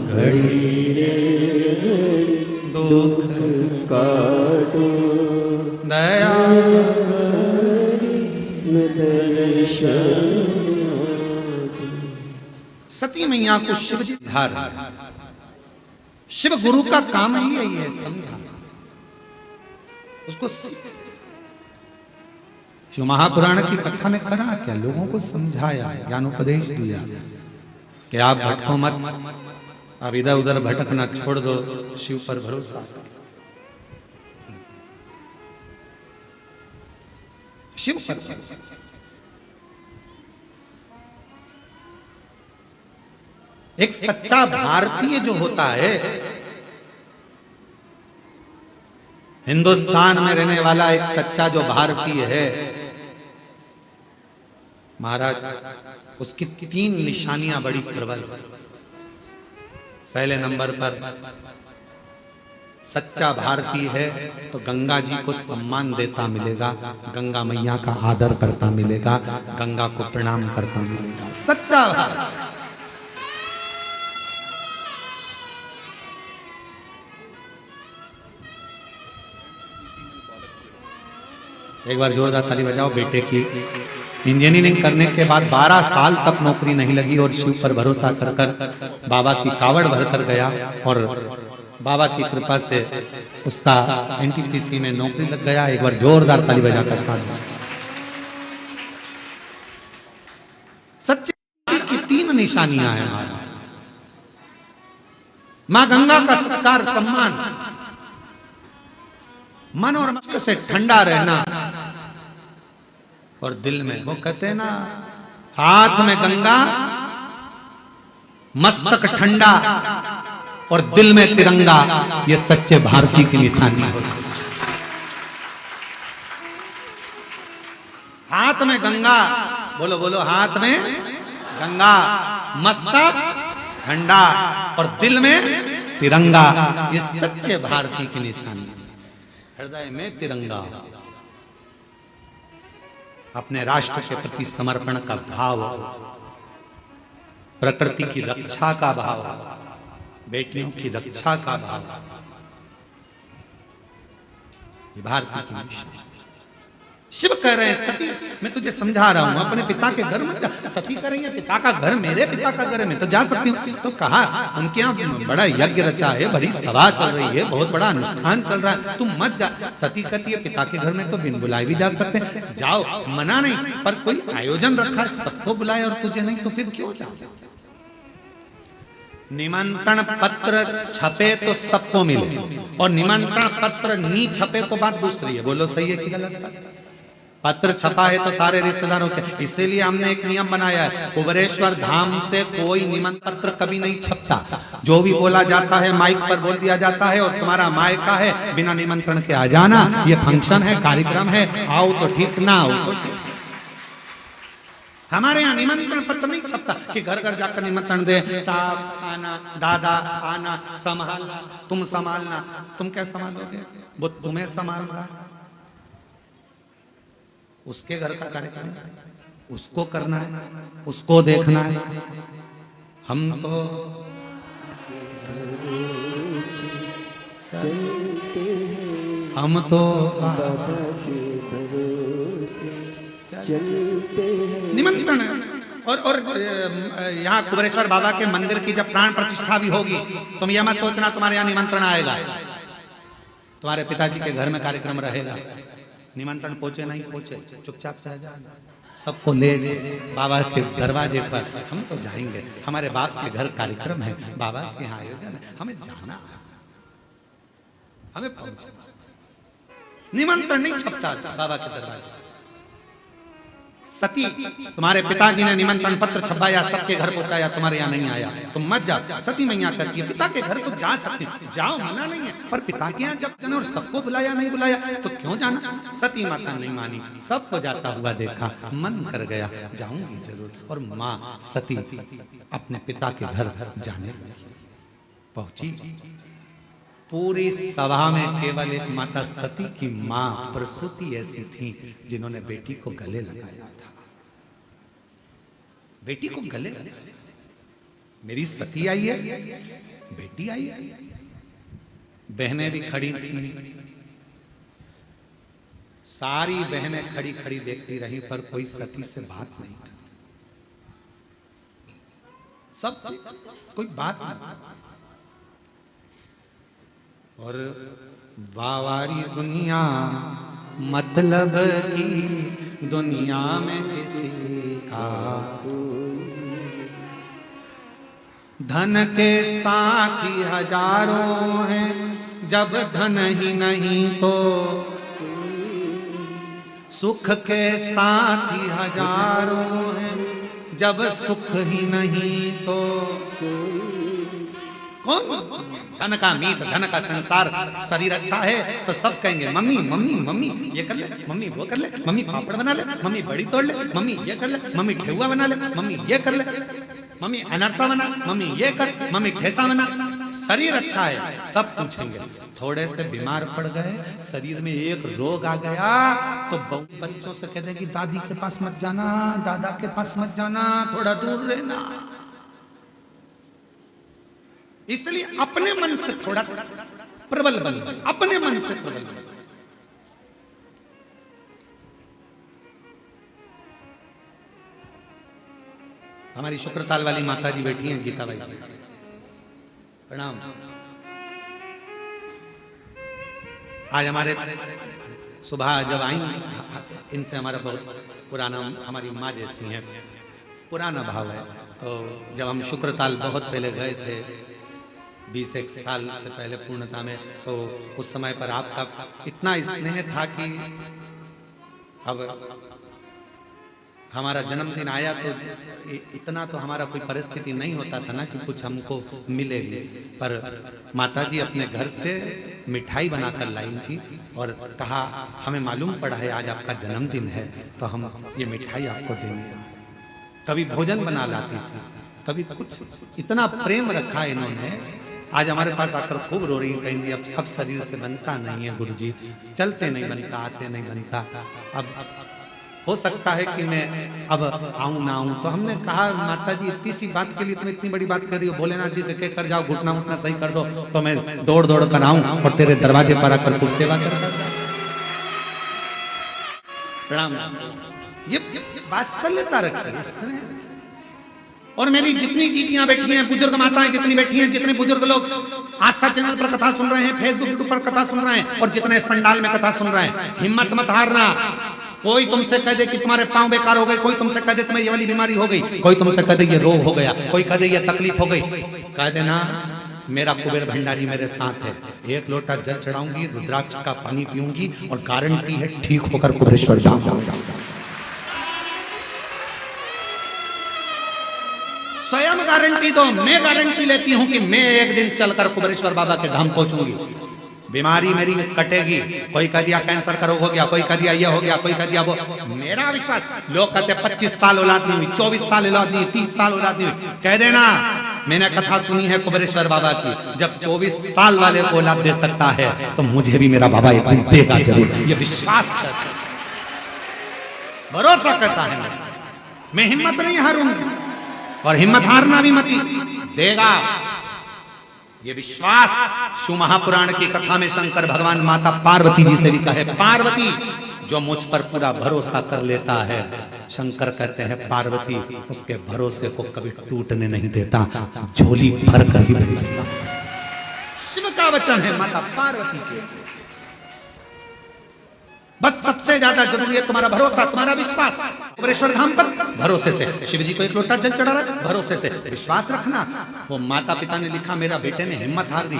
Speaker 1: घड़ी
Speaker 2: रे
Speaker 1: दुख
Speaker 2: काटो
Speaker 1: दया
Speaker 2: न दर्शन।
Speaker 1: सती मैया को शिव जी धार, शिव गुरु का काम ही यही है, समझा उसको। शिव महापुराण की कथा ने करा क्या? लोगों को समझाया, ज्ञानोपदेश दिया कि आप भटको मत, अब इधर उधर भटकना छोड़ दो, शिव पर भरोसा करो। शिव पर भरोसा। एक सच्चा भारतीय जो होता है, हिंदुस्तान में रहने वाला एक सच्चा जो भारतीय है, महाराज उसकी 3 निशानियां बड़ी प्रबल। पहले नंबर पर सच्चा भारतीय है तो गंगा जी को सम्मान देता मिलेगा, गंगा मैया का आदर करता मिलेगा, गंगा को प्रणाम करता मिलेगा। सच्चा भारत। एक बार जोरदार ताली बजाओ। बेटे की इंजीनियरिंग करने के बाद 12 साल तक नौकरी नहीं लगी और शिव पर भरोसा कर कर बाबा की कावड़ भर कर गया और बाबा की कृपा से उसका एनटीपीसी में नौकरी लग गया। एक बार जोरदार ताली बजाकर साथ। सच्चे की 3 निशानियां हैं हमारा। मां गंगा का सत्कार सम्मान, मन और मस्तिष्क से ठंडा रहना और दिल में, वो कहते हैं ना, हाथ में गंगा मस्तक ठंडा और दिल में तिरंगा, ये सच्चे भारतीय की निशानी होती है। हाथ में गंगा, बोलो बोलो, हाथ में गंगा, मस्तक ठंडा और दिल में तिरंगा, ये सच्चे भारतीय की निशानी। हृदय में तिरंगा, अपने राष्ट्र के प्रति समर्पण का भाव, प्रकृति की रक्षा का भाव, बेटियों की रक्षा का भाव, ये भारतीय की निशानी। शिव कह रहे हैं सती, मैं तुझे समझा रहा हूं, अपने पिता के घर मत जा। सती करेंगे पिता का घर, मेरे पिता का घर है, मैं तो जा सकती हूँ। तो कहा उनके यहाँ बड़ा यज्ञ रचा है, बड़ी सभा चल रही है, बहुत बड़ा अनुष्ठान चल रहा है, तुम मत जा। सती कहती है पिता के घर में तो बिन बुलाए भी जा सकते हैं, जाओ, मना नहीं, पर कोई आयोजन रखा है, सबको बुलाए और तुझे नहीं, तो फिर क्यों जाओ? निमंत्रण पत्र छपे तो सबको मिले, और निमंत्रण पत्र नहीं छपे तो बात दूसरी है। बोलो सही है कि गलत? पत्र छपा है तो सारे रिश्तेदारों के, इसीलिए हमने एक नियम बनाया है, कुबेरेश्वर धाम से कोई निमंत्रण पत्र कभी नहीं छपता। जो भी बोला जाता है माइक पर बोल दिया जाता है, और तुम्हारा मायका है, बिना निमंत्रण के आ जाना, ये फंक्शन है, कार्यक्रम है, आओ तो ठीक, ना आओ तो ठीक। हमारे यहाँ निमंत्रण पत्र नहीं छपता कि घर घर जाकर निमंत्रण दे, साहब आना, दादा आना, संभालना, तुम संभालना। तुम क्या संभालोगे? वो तुम्हें संभाल रहा है, उसके घर का कार्यक्रम उसको करना है, उसको देखना है। हम तो निमंत्रण है। और यहाँ कुबेरेश्वर बाबा के मंदिर की जब प्राण प्रतिष्ठा भी होगी, तुम यह मत सोचना तुम्हारे यहाँ निमंत्रण आएगा। तुम्हारे पिताजी के घर में कार्यक्रम रहेगा, निमंत्रण पहुंचे नहीं पहुंचे, चुपचाप से जाना, सबको ले बाबा के दरवाजे पर। हम तो जाएंगे, हमारे बाप के घर कार्यक्रम है, बाबा के यहाँ आयोजन है, हमें जाना, हमें पहुंचना। निमंत्रण नहीं छपता बाबा के दरवाजे। सती, तुम्हारे पिताजी ने निमंत्रण पत्र छपाया, सबके घर पहुंचाया, तुम्हारे यहाँ नहीं आया, तुम मत जा। सती मैया करती है, पिता के घर तो जा सकते, जाओ, मना नहीं है, पर पिता के यहाँ जब जाना और सबको बुलाया नहीं बुलाया तो क्यों जाना? सती माता नहीं मानी, सबको जाता हुआ देखा, मन कर गया, जाऊंगी जरूर। और माँ सती अपने पिता के घर जाने पहुंची। पूरी सभा में केवल एक माता सती की माँ प्रसूति ऐसी थी जिन्होंने बेटी को गले लगाया था। बेटी को गले, मेरी सती आई है, बेटी आई है। बहनें भी खड़ी थी, सारी बहनें खड़ी खड़ी देखती रही, पर कोई सती से बात नहीं की। सब कोई बात नहीं। और वावारी दुनिया मतलब की दुनिया में किसी का धन के साथी हजारों हैं, जब धन ही नहीं तो सुख के साथी हजारों हैं, जब सुख ही नहीं तो कौन? धन का मीत, धन का संसार। शरीर अच्छा है तो सब कहेंगे मम्मी मम्मी मम्मी ये कर ले, मम्मी वो कर ले, मम्मी पापड़ बना ले, मम्मी बड़ी तोड़ ले, मम्मी ये कर ले, मम्मी ठेहुआ बना ले, मम्मी ये कर ले, मम्मी अनरसा बना, मम्मी ये कर, मम्मी ठेसा बना। शरीर अच्छा है सब पूछेंगे। थोड़े से बीमार पड़ गए, शरीर में एक रोग आ गया तो बच्चों से कह देगी दादी के पास मत जाना, दादा के पास मत जाना, थोड़ा दूर रहना। इसलिए अपने मन से थोड़ा प्रबल बन, अपने मन से प्रबल बन। हमारी शुक्रताल वाली माता जी बैठी हैं, गीता बाई, प्रणाम। आज हमारे सुबह जब आई, इनसे हमारा बहुत पुराना, हमारी माँ जैसी है, पुराना भाव है। तो जब हम शुक्रताल बहुत पहले गए थे, 20 साल से पहले पूर्णता में, तो उस समय पर आपका इतना स्नेह था कि अब हमारा जन्मदिन आया तो इतना तो हमारा कोई परिस्थिति नहीं होता था ना कि कुछ हमको मिलेगी, पर माताजी अपने घर से मिठाई बनाकर लाई थी और कहा हमें मालूम पड़ा है आज आपका जन्मदिन है तो हम ये मिठाई आपको देंगे। कभी भोजन बना लाती थी, कभी कुछ, इतना प्रेम रखा इन्होंने। आज हमारे पास आकर खूब रो रही कहेंगी अब शरीर से बनता नहीं है गुरुजी, चलते नहीं बनता, आते नहीं बनता, अब हो सकता है कि मैं अब आऊं ना आऊं। तो हमने कहा माता जी इतनी सी बात के लिए तुम इतनी बड़ी बात कर रही हो, भोलेनाथ जी से कह कर जाओ घुटना उठना सही कर दो तो मैं दौड़ दौड़ कर आऊं और तेरे दरवाजे पर आकर कुछ सेवा कर। प्रणाम। ये वात्सल्यता रखी। और मेरी जितनी जीजियां बैठी हैं, बुजुर्ग माताएं जितनी बैठी हैं, जितने बुजुर्ग लोग आस्था चैनल पर कथा सुन रहे हैं, फेसबुक पर कथा सुन रहे हैं और जितने इस पंडाल में कथा सुन रहे हैं, हिम्मत मत हारना। कोई तुमसे कह दे कि तुम्हारे पांव बेकार हो गए, कोई तुमसे कह दे तुम्हें ये वाली बीमारी हो गई, कोई तुमसे कह दे ये रोग हो गया, कोई कह दे ये तकलीफ हो गई, कह देना मेरा कुबेर भंडारी मेरे साथ है। एक लोटा जल चढ़ाऊंगी, रुद्राक्ष का पानी पीऊंगी और गारंटी है ठीक होकर कुबेरेश्वर धाम जाऊंगा। स्वयं गारंटी दो, मैं गारंटी लेती हूं कि मैं एक दिन चलकर कुबेरेश्वर बाबा के धाम पहुंचूंगी। बीमारी मेरी कटेगी। कोई कह दिया कैंसर का रोग हो गया, कोई कह दिया ये हो गया, कोई कह दिया वो। मेरा विश्वास, लोग कहते 25 साल औलाद नहीं हुई, 24 साल औलाद नहीं, 30 साल औलाद नहीं हुई, कह देना मैंने कथा सुनी है कुबेरेश्वर बाबा की, जब 24 साल वाले को औलाद दे सकता है तो मुझे भी मेरा बाबा एक दिन देगा जरूर। ये विश्वास करता, भरोसा करता है। मैं हिम्मत नहीं हारूंगी और हिम्मत हारना भी मत, देगा। ये विश्वास शिव महापुराण की कथा में शंकर भगवान माता पार्वती जी से भी कहे, पार्वती जो मुझ पर पूरा भरोसा कर लेता है, शंकर कहते हैं पार्वती उसके भरोसे को कभी टूटने नहीं देता, झोली भर कर ही भेजता। शिव का वचन है माता पार्वती के। बस सबसे ज्यादा जरूरी है तुम्हारा भरोसा, तुम्हारा विश्वास। कुबेरेश्वर धाम पर भरोसे से, शिव जी को एक लोटा जल चढ़ा रहा, भरोसे से विश्वास रखना। वो माता पिता ने लिखा, मेरा बेटे ने हिम्मत हार दी।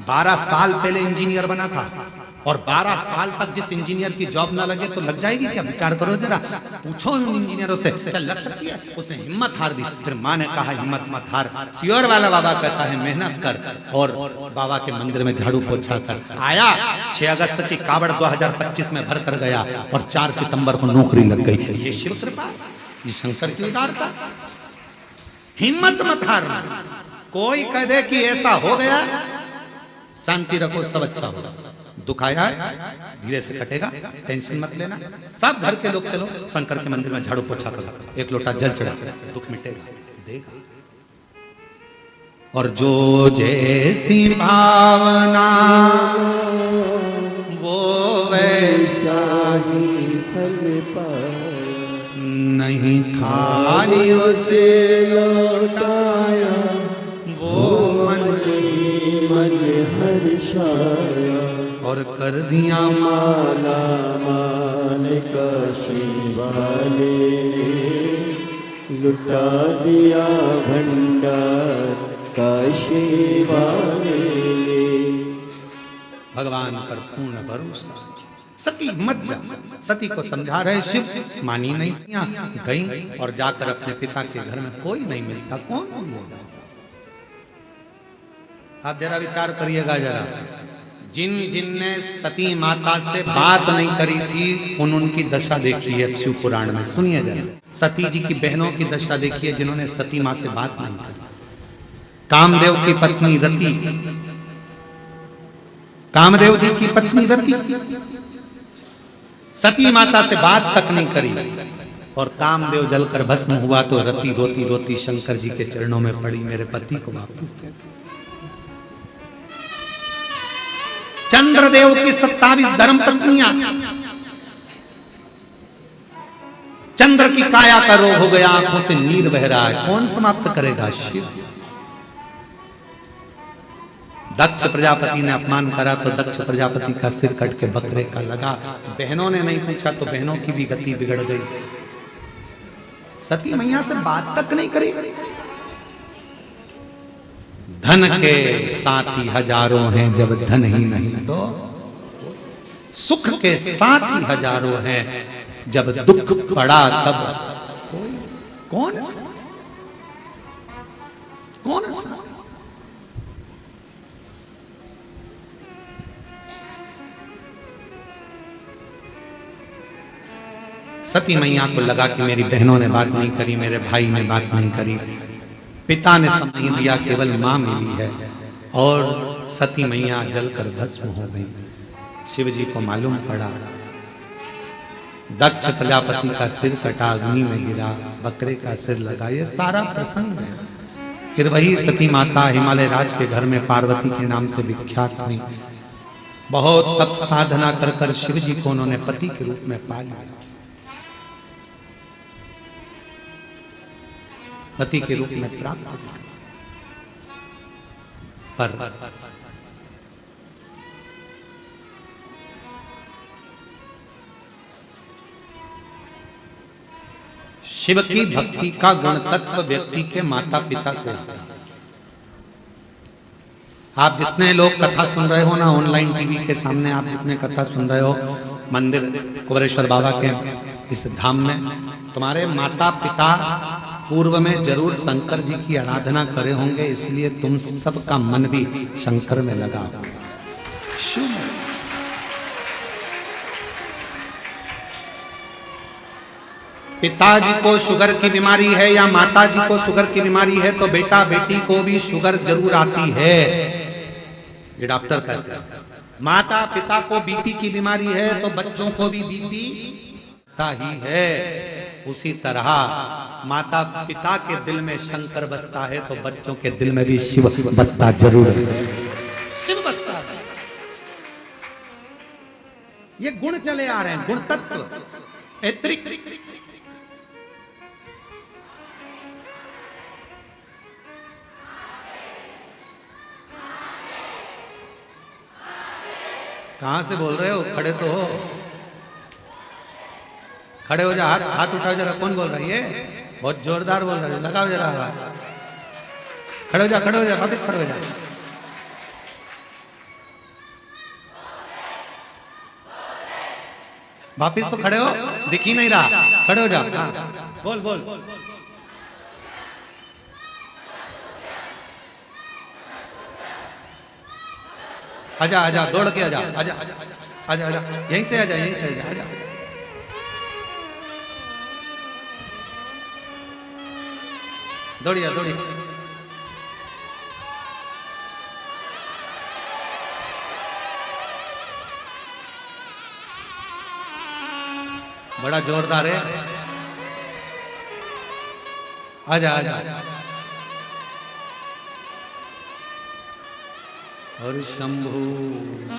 Speaker 1: 12 साल पहले इंजीनियर बना था और 12 साल तक जिस इंजीनियर की जॉब ना लगे तो लग जाएगी क्या? विचार करो जरा, पूछो उन इंजीनियरों से क्या लग सकती है। उसने हिम्मत हार दी। फिर माँ ने कहा हिम्मत मत हार, सियोर वाला बाबा कहता है मेहनत कर और बाबा के मंदिर में झाड़ू पोछा कर। आया 6 अगस्त की कावड़ 2025 में भर कर गया और 4 सितंबर को नौकरी लग गई। ये शिव कृपा, ये शंकर की उदारता। हिम्मत मत हारना। कोई कह दे कि ऐसा हो गया, शांति रखो, सब अच्छा होगा। दुख आया है धीरे से कटेगा, टेंशन मत लेना। सब घर के लोग चलो शंकर के मंदिर में झाड़ू पोछा करो, एक लोटा जल चढ़ा, दुख मिटेगा, देगा। और जो जैसी भावना वो वैसा
Speaker 2: ही फल पाया,
Speaker 1: नहीं खाली
Speaker 2: उसे लौटाया,
Speaker 1: वो मन
Speaker 2: मन हर्षाया
Speaker 1: और कर दिया
Speaker 2: माला मान काशी वाले, लुटा दिया भंडार काशी वाले।
Speaker 1: भगवान पर पूर्ण भरोसा। सती मत जा, सती को समझा रहे शिव, मानी नहीं, गई और जाकर अपने पिता के घर में कोई नहीं मिलता, कौन मिलेगा? आप जरा विचार करिएगा जरा, जिन जिनने सती माता से बात नहीं करी थी उनकी दशा देखी है शिव पुराण में, सुनिए जरा। सती जी की बहनों की दशा देखिए जिन्होंने सती माँ से बात नहीं करी। कामदेव की पत्नी रति, कामदेव जी की पत्नी रति सती माता से बात तक नहीं करी और कामदेव जलकर भस्म हुआ तो रति रोती रोती शंकर जी के चरणों में पड़ी, मेरे पति को वापस दे दो। चंद्रदेव की 27 धर्म पत्नियां, चंद्र की काया का रोग हो गया, आंखों से नीर बह रहा है, कौन समाप्त करेगा? शिव। दक्ष प्रजापति ने अपमान करा तो दक्ष प्रजापति का सिर कट के बकरे का लगा। बहनों ने नहीं पूछा तो बहनों की भी गति बिगड़ गई। सती मैया से बात तक नहीं करी। धन के साथी हजारों हैं जब धन ही नहीं तो, सुख के साथी हजारों हैं जब दुख पड़ा तब कौन है? कौन है? सती मैया को लगा कि मेरी बहनों ने बात नहीं करी, मेरे भाई ने बात नहीं करी, पिता ने समझ दिया, केवल मां मिली है, और सती मैया जलकर भस्म हो गई। शिव जी को मालूम पड़ा, दक्ष प्रजापति का सिर कटा, अग्नि में गिरा, बकरे का सिर लगा, ये सारा प्रसंग है। फिर वही सती माता हिमालय राज के घर में पार्वती के नाम से विख्यात हुई। बहुत तप साधना कर कर शिव जी को उन्होंने पति के रूप में पा लिया, पति के रूप में प्राप्त किया। पर शिव की भक्ति का गुण तत्व व्यक्ति के माता पिता से है। आप जितने लोग कथा सुन रहे हो ना, ऑनलाइन टीवी के सामने आप जितने कथा सुन रहे हो, मंदिर कुबेरेश्वर बाबा के इस धाम में, तुम्हारे माता पिता पूर्व में जरूर शंकर जी की आराधना करे होंगे, इसलिए तुम सबका मन भी शंकर में लगा। पिताजी को शुगर की बीमारी है या माताजी को शुगर की बीमारी है तो बेटा बेटी को भी शुगर जरूर आती है, ये डॉक्टर कहते हैं। माता पिता को बीपी की बीमारी है तो बच्चों को भी बीपी ही है। उसी तरह माता पिता के दिल में शंकर बसता है तो बच्चों के दिल में भी शिव बसता जरूर है, शिव बसता है। ये गुण चले आ रहे हैं, गुण तत्व। कहां से बोल रहे हो? खड़े तो हो, खड़े हो जा, हाथ हाथ उठाओ जरा। कौन बोल रही है? बहुत जोरदार बोल रहे हो, लगाओ जरा। खड़े हो जा, खड़े हो जा, वापिस खड़े हो जा। वापिस तो खड़े हो, दिख ही नहीं रहा, खड़े हो जा। हाँ, बोल बोल। आजा आजा, दौड़ के आजा, आजा आजा आजा, यहीं से आजा, यहीं से आजा, आजा। दौड़िया दौड़िया। बड़ा जोरदार है, आजा आजा। और शंभु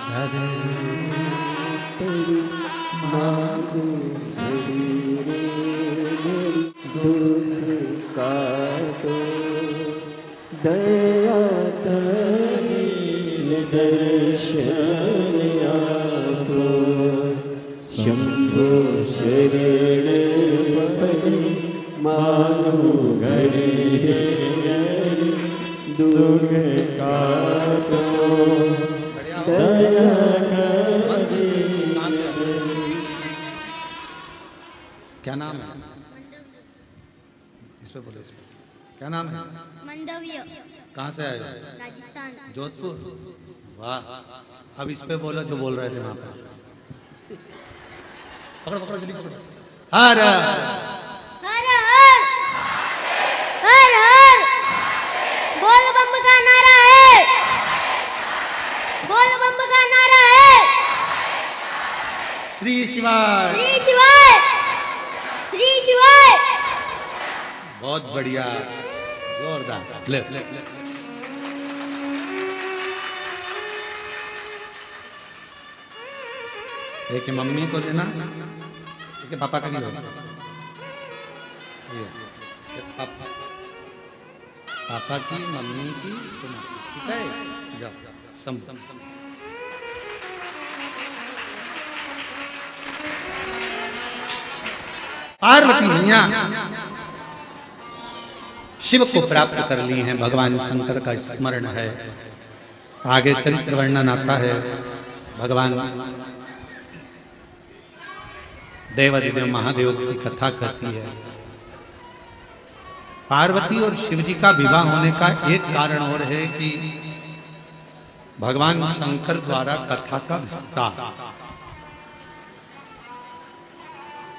Speaker 1: हरे
Speaker 2: दया दर्शन आपो, शंभो शरण परि मानु घड़ी दुख काटो, दया
Speaker 1: क्या नाम है? इस पे बोलो, इस पे क्या नाम है?
Speaker 3: मंदव्य।
Speaker 1: कहाँ से आए हो?
Speaker 3: राजस्थान।
Speaker 1: जोधपुर। वाह, अब इस पे बोलो जो बोल रहे थे वहां पर। पकड़ो पकड़ो, जल्दी पकड़ो। हर
Speaker 3: हर हर हर हर बोल बम का नारा है, बोल बम का नारा है।
Speaker 1: श्री शिवाय,
Speaker 3: श्री शिवाय, श्री शिवाय।
Speaker 1: बहुत बढ़िया, जोरदार। ले, ले, ले। एक मम्मी को देना, इसके पापा का नहीं होगा। ये पापा, पापा की, मम्मी की, तुम्हारी, ठीक है? जाओ सम पार्वती मैया शिव को प्राप्त कर ली हैं, भगवान शंकर का स्मरण है। आगे चरित्र वर्णन आता है, भगवान देवाधिदेव महादेव की कथा कहती है। पार्वती और शिव जी का विवाह होने का एक कारण और है कि भगवान शंकर द्वारा कथा का विस्तार।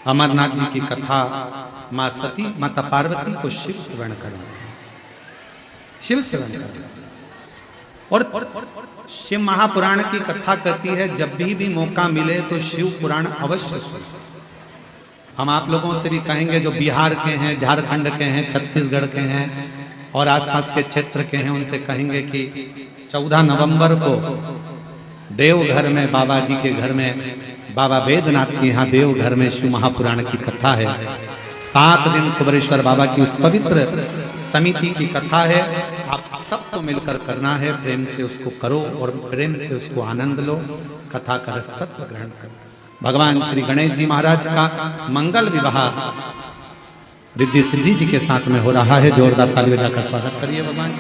Speaker 1: अमरनाथ जी की कथा, मां सती माता पार्वती को शिव श्रवण करें, शिव श्रवण करें। और शिव महापुराण की कथा कहती है जब भी मौका मिले तो शिव पुराण अवश्य सुनो। हम आप लोगों से भी कहेंगे जो बिहार के हैं, झारखंड के हैं, छत्तीसगढ़ के हैं और आसपास के क्षेत्र के हैं, उनसे कहेंगे कि 14 नवंबर को देवघर में बाबा जी के घर में, बाबा वेदनाथ के यहाँ देवघर में शिव महापुराण की कथा है। 7 दिन कुबरेश्वर बाबा की उस पवित्र समिति की कथा है। आप सबको मिलकर करना है, प्रेम से उसको करो और प्रेम से उसको आनंद लो, कथा का रस तत्व ग्रहण करो। भगवान श्री गणेश जी महाराज का मंगल विवाह रिद्धि सिद्धि जी के साथ में हो रहा है। जोरदार ताली बजाकर स्वागत करिए भगवान।